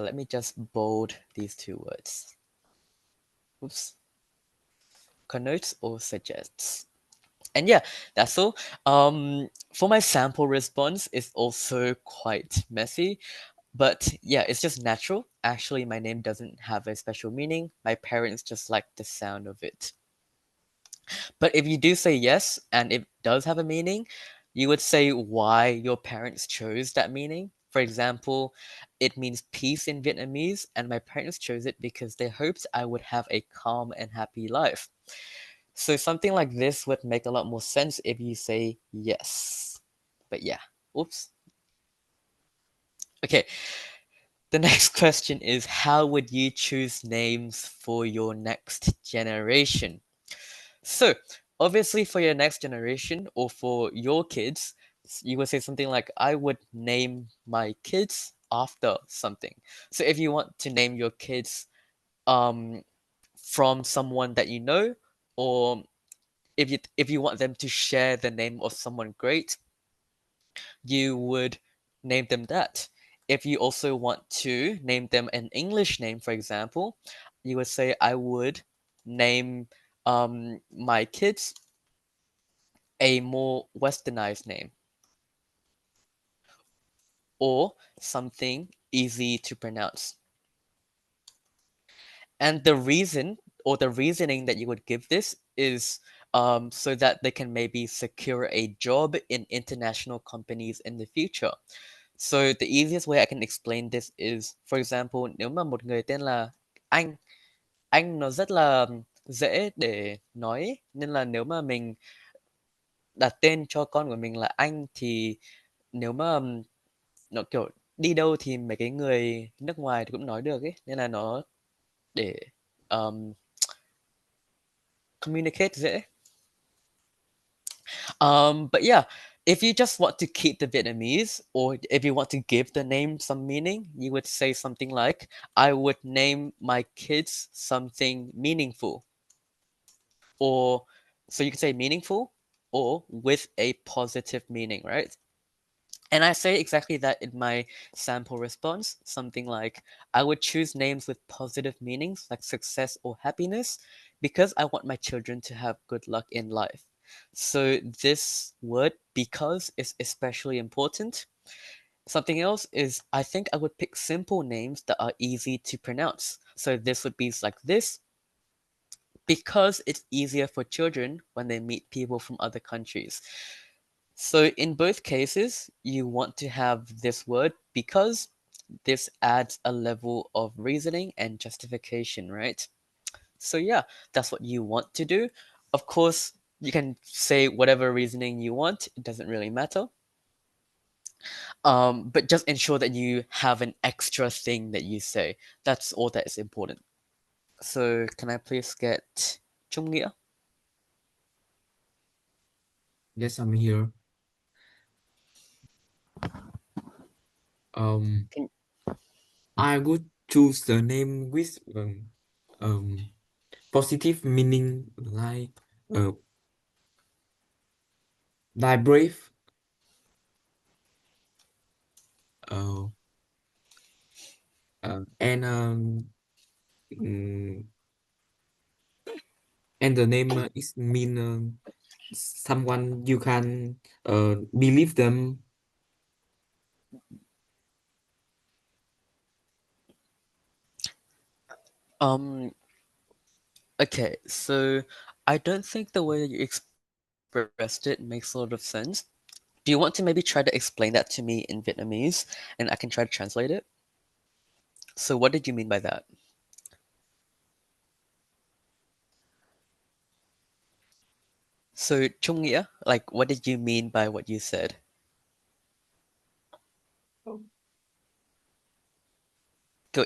Let me just bold these two words. Oops. Connotes or suggests. And yeah, that's all. For my sample response, it's also quite messy, but yeah, it's just natural. Actually, my name doesn't have a special meaning. My parents just like the sound of it. But if you do say yes, and it does have a meaning, you would say why your parents chose that meaning. For example, it means peace in Vietnamese, and my parents chose it because they hoped I would have a calm and happy life. So something like this would make a lot more sense if you say yes. But yeah, oops. Okay, the next question is how would you choose names for your next generation? So, obviously, for your next generation or for your kids, you would say something like, I would name my kids after something. So, if you want to name your kids um, from someone that you know, or if you want them to share the name of someone great, you would name them that. If you also want to name them an English name, for example, you would say, I would name my kids a more westernized name or something easy to pronounce. And the reason or the reasoning that you would give this is so that they can maybe secure a job in international companies in the future. So the easiest way I can explain this is, for example, nếu mà một người tên là anh nó rất là dễ để nói nên là nếu mà mình đặt tên cho con của mình là anh thì nếu mà nó kiểu đi đâu thì mấy cái người nước ngoài thì cũng nói được ấy nên là nó để um, communicate dễ. But yeah, if you just want to keep the Vietnamese, or if you want to give the name some meaning, you would say something like, I would name my kids something meaningful. or so you could say meaningful or with a positive meaning, right? And I say exactly that in my sample response, something like, I would choose names with positive meanings like success or happiness because I want my children to have good luck in life. So this word because is especially important. Something else is I think I would pick simple names that are easy to pronounce. So this would be like this because it's easier for children when they meet people from other countries. So in both cases, you want to have this word because this adds a level of reasoning and justification, right? So yeah, that's what you want to do. Of course, you can say whatever reasoning you want, it doesn't really matter. But just ensure that you have an extra thing that you say. That's all that is important. So can I please get Trung Nghĩa? Yes, I'm here. Um, Can, I would choose the name with um positive meaning uh like brave uh, and mm, and the name is mean someone you can believe them. um, okay, so I don't think the way that you expressed it makes a lot of sense. Do you want to maybe try to explain that to me in Vietnamese and I can try to translate it? So what did you mean by that? So Trung Nghĩa, like what did you mean by what you said? Kiểu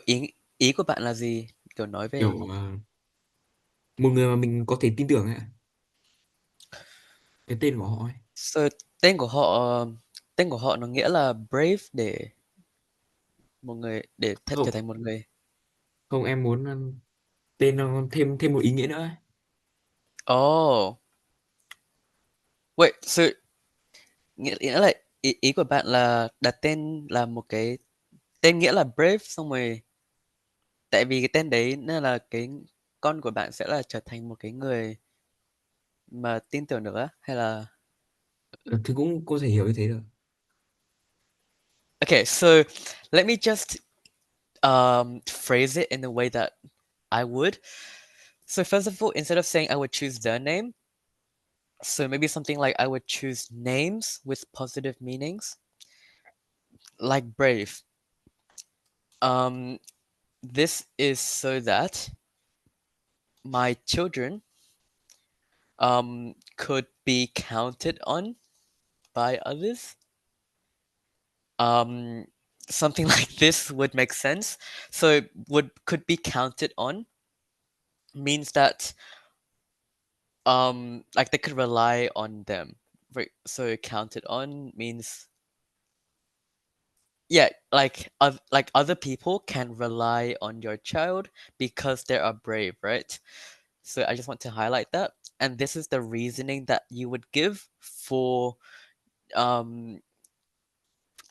ý của bạn là gì? Kiểu nói về Kiểu một người mà mình có thể tin tưởng ấy, cái tên của họ ấy. so tên của họ nó nghĩa là brave để một người để trở Không, thành một người. không, em muốn tên nó thêm thêm một ý nghĩa nữa ấy. Oh, wait, so nghĩa là ý của bạn là đặt tên là một cái tên nghĩa là brave xong rồi tại vì cái tên đấy nên là cái con của bạn sẽ là trở thành một cái người mà tin tưởng được á hay là Thì cũng có thể hiểu như thế được. okay, so let me just phrase it in the way that I would. So first of all, instead of saying I would choose their name, so maybe something like I would choose names with positive meanings, like brave. Um, this is so that my children could be counted on by others. Um, something like this would make sense. So would could be counted on means that like they could rely on them. Right? So counted on means yeah, like other people can rely on your child because they are brave, right? So I just want to highlight that. And this is the reasoning that you would give for um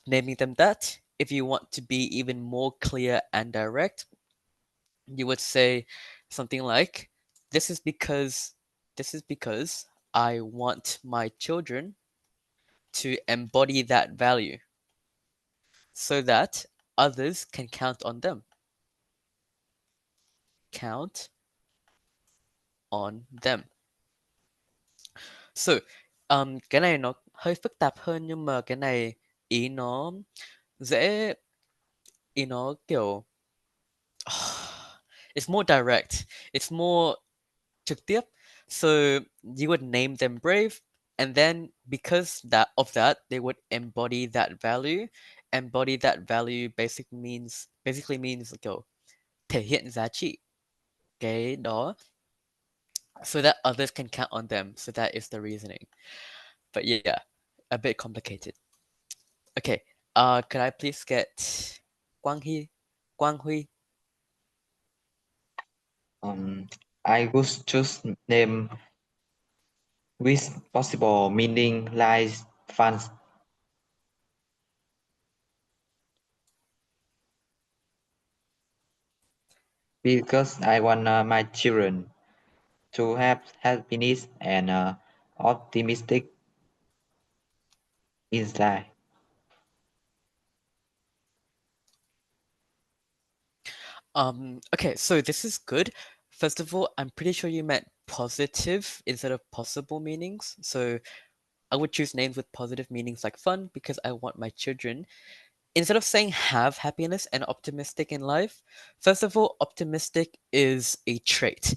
naming them that. If you want to be even more clear and direct, you would say something like, This is because this is because I want my children to embody that value so that others can count on them. Count on them. So, cái này nó hơi phức tạp hơn nhưng mà cái này ý nó dễ ý nó kiểu it's more direct. It's more trực tiếp. So you would name them brave and then because that of that they would embody that value. Embody that value basically means kiểu thể hiện giá trị cái đó so that others can count on them. So that is the reasoning. But yeah, a bit complicated. Okay, could I please get Quang Hee? Quang Hui? Um, I would choose name with possible meaning like fun, because I want my children to have happiness and optimistic inside. Okay, so this is good. First of all, I'm pretty sure you meant positive instead of possible meanings. So I would choose names with positive meanings like fun because I want my children, instead of saying have happiness and optimistic in life, first of all, optimistic is a trait.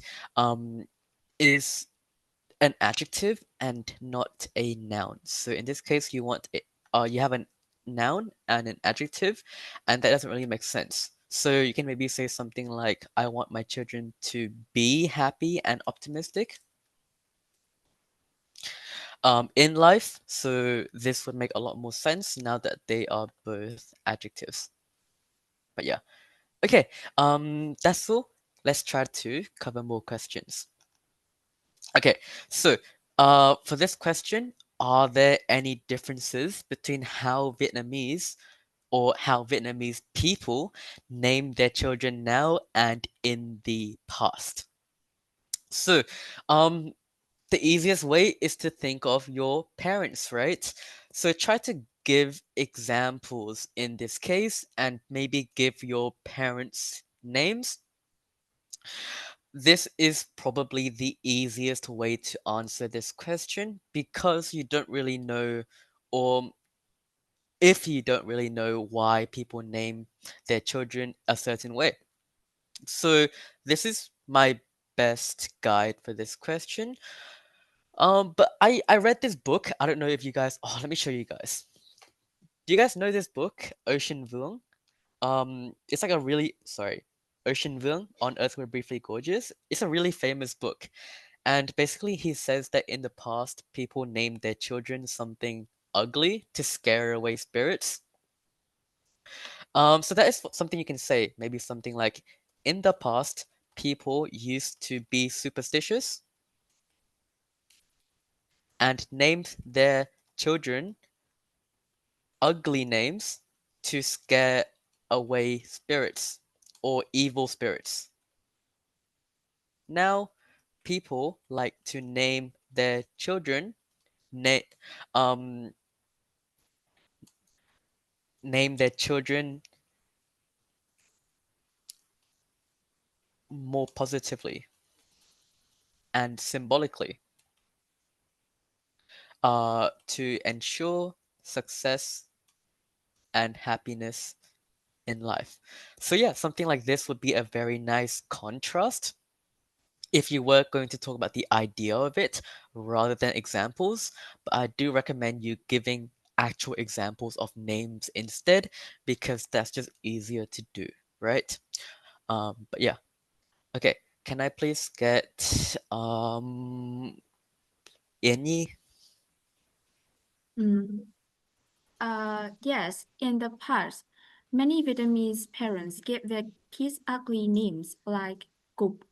Is an adjective and not a noun. So in this case, you have a noun and an adjective, and that doesn't really make sense. So you can maybe say something like, "I want my children to be happy and optimistic in life." So this would make a lot more sense now that they are both adjectives. But yeah, okay. That's all. Let's try to cover more questions. Okay, so for this question, are there any differences between how Vietnamese people name their children now and in the past? So, um, the easiest way is to think of your parents, right? So try to give examples in this case and maybe give your parents names. This is probably the easiest way to answer this question because you don't really know, or if you don't really know why people name their children a certain way. So this is my best guide for this question. But I read this book. I don't know if you guys. Oh, let me show you guys. Do you guys know this book, Ocean Vuong? It's like a really sorry, Ocean Vuong on Earth We're Briefly Gorgeous. It's a really famous book. And basically, he says that in the past, people named their children something ugly to scare away spirits. So that is something you can say. Maybe something like, in the past, people used to be superstitious and named their children ugly names to scare away spirits or evil spirits. Now, people like to na- um, name their children more positively and symbolically to ensure success and happiness in life. So yeah, something like this would be a very nice contrast if you were going to talk about the idea of it rather than examples. But I do recommend you giving actual examples of names instead because that's just easier to do, right? But yeah, okay. Can I please get Yanni? Mm. Yes, in the past, many Vietnamese parents gave their kids ugly names like Cục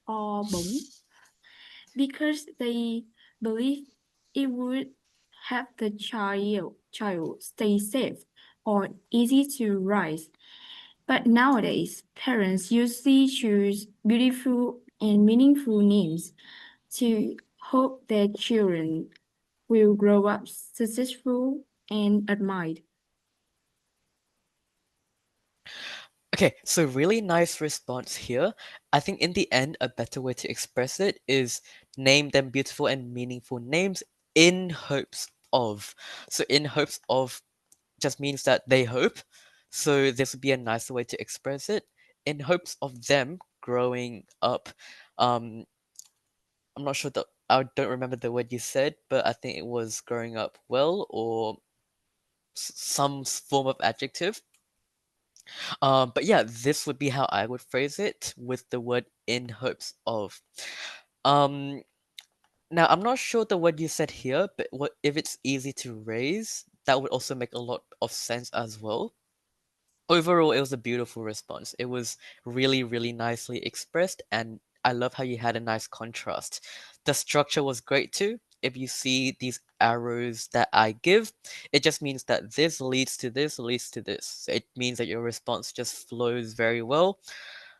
or Bóng because they believed it would help the child stay safe or easy to rise. But nowadays, parents usually choose beautiful and meaningful names to hope their children will grow up successful and admired. Okay, so really nice response here. I think in the end, a better way to express it is name them beautiful and meaningful names in hopes of. So in hopes of just means that they hope. So this would be a nicer way to express it. In hopes of them growing up. Um, I'm not sure I don't remember the word you said, but I think it was growing up well or some form of adjective. But yeah, this would be how I would phrase it with the word in hopes of. Um, Now I'm not sure the word you said here, but what if it's easy to raise? That would also make a lot of sense as well. Overall, it was a beautiful response. It was really, really nicely expressed, and I love how you had a nice contrast. The structure was great too. if you see these arrows that I give, it just means that this leads to this, leads to this. It means that your response just flows very well.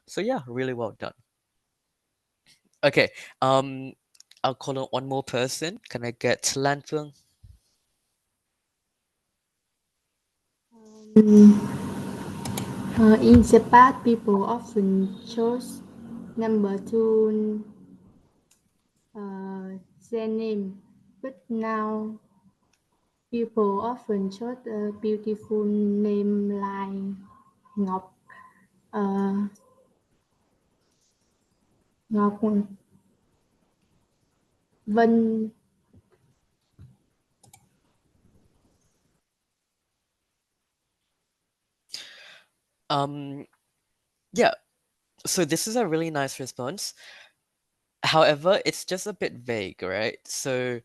So yeah, really well done. Okay, um, I'll call on one more person. Can I get Lan Phương? In the past, people often chose number to their name, but now people often chose a beautiful name like Ngọc, uh, Ngọc Vân. Um, yeah, so this is a really nice response. However, it's just a bit vague, right? So,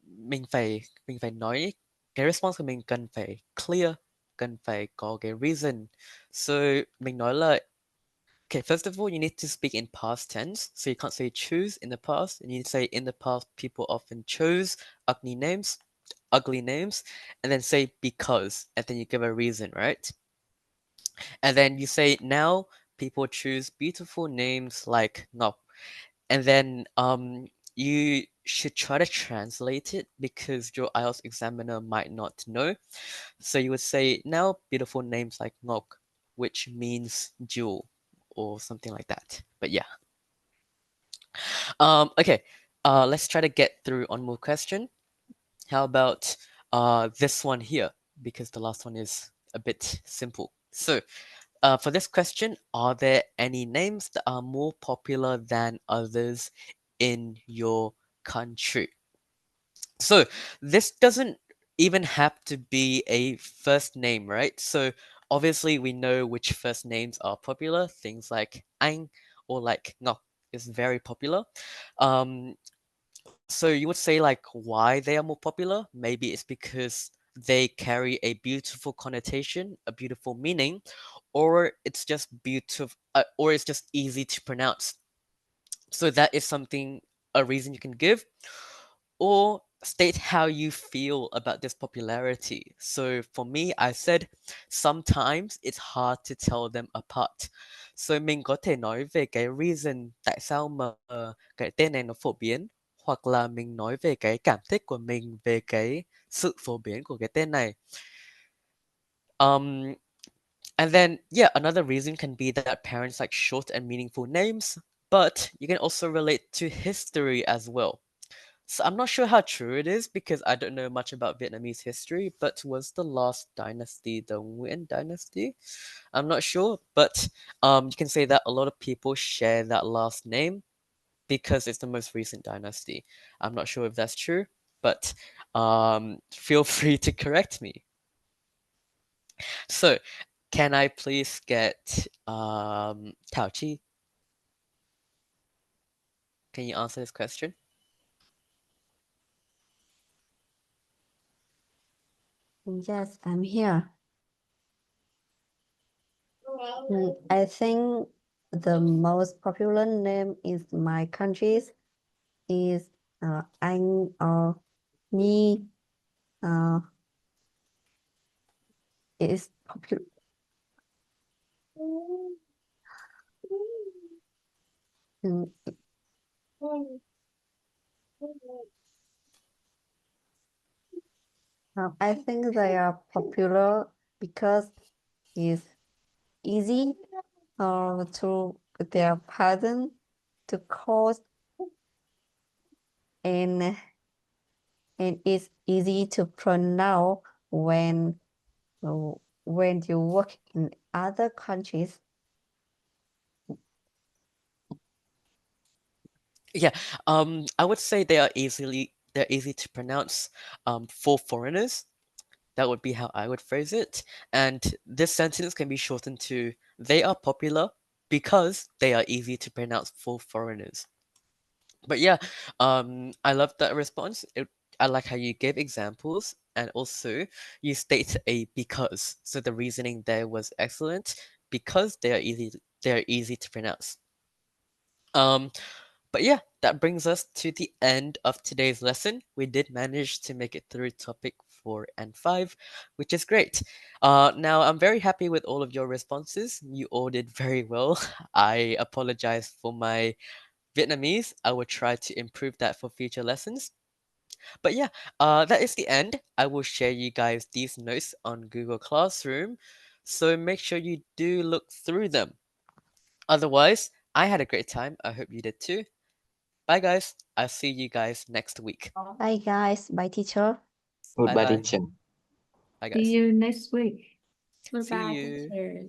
mình phải nói cái response của mình cần phải clear, cần phải có cái reason. So, mình nói là okay, first of all, you need to speak in past tense. So you can't say choose in the past. And you say in the past, people often chose ugly names, and then say because, and then you give a reason, right? And then you say now people choose beautiful names like Ngọc, and then you should try to translate it because your IELTS examiner might not know. So you would say now beautiful names like Ngọc, which means jewel or something like that. But yeah. Okay. Let's try to get through one more question. How about this one here? Because the last one is a bit simple. So for this question, are there any names that are more popular than others in your country? So this doesn't even have to be a first name, right? So obviously we know which first names are popular. Things like Anh or like Ngọc is very popular. Um, so you would say like why they are more popular? Maybe it's because they carry a beautiful connotation, a beautiful meaning, or it's just beautiful, or it's just easy to pronounce. So that is something, a reason you can give, or state how you feel about this popularity. So for me, I said sometimes it's hard to tell them apart. So mình có thể nói về cái reason tại sao mà cái tên này nó phổ biến, hoặc là mình nói về cái cảm thích của mình về cái sự phổ biến của cái tên này. Um, and then, yeah, another reason can be that parents like short and meaningful names, but you can also relate to history as well. So I'm not sure how true it is because I don't know much about Vietnamese history, but was the last dynasty the Nguyen dynasty? I'm not sure, but you can say that a lot of people share that last name because it's the most recent dynasty. I'm not sure if that's true, but feel free to correct me. So, can I please get Tao Chi? Can you answer this question? Yes, I'm here. I think the most popular name in my countries is Anh or me. Uh, is popular. Mm, I think they are popular because it's easy to their parents to cause and and it's easy to pronounce when when you work in other countries. Yeah, I would say they're easy to pronounce for foreigners. That would be how I would phrase it. And this sentence can be shortened to they are popular because they are easy to pronounce for foreigners. But yeah, I love that response. I like how you gave examples and also you state a because. So the reasoning there was excellent because they are easy to pronounce. Um, But yeah, that brings us to the end of today's lesson. We did manage to make it through topic 4 and 5, which is great. Now, I'm very happy with all of your responses. You all did very well. I apologize for my Vietnamese. I will try to improve that for future lessons. But yeah, that is the end. I will share you guys these notes on Google Classroom, so make sure you do look through them. Otherwise, I had a great time. I hope you did too. Bye, guys. I'll see you guys next week. Bye guys. Bye teacher. Bye Goodbye, bye. teacher. Bye, See guys. you next week. See Goodbye, you. teacher.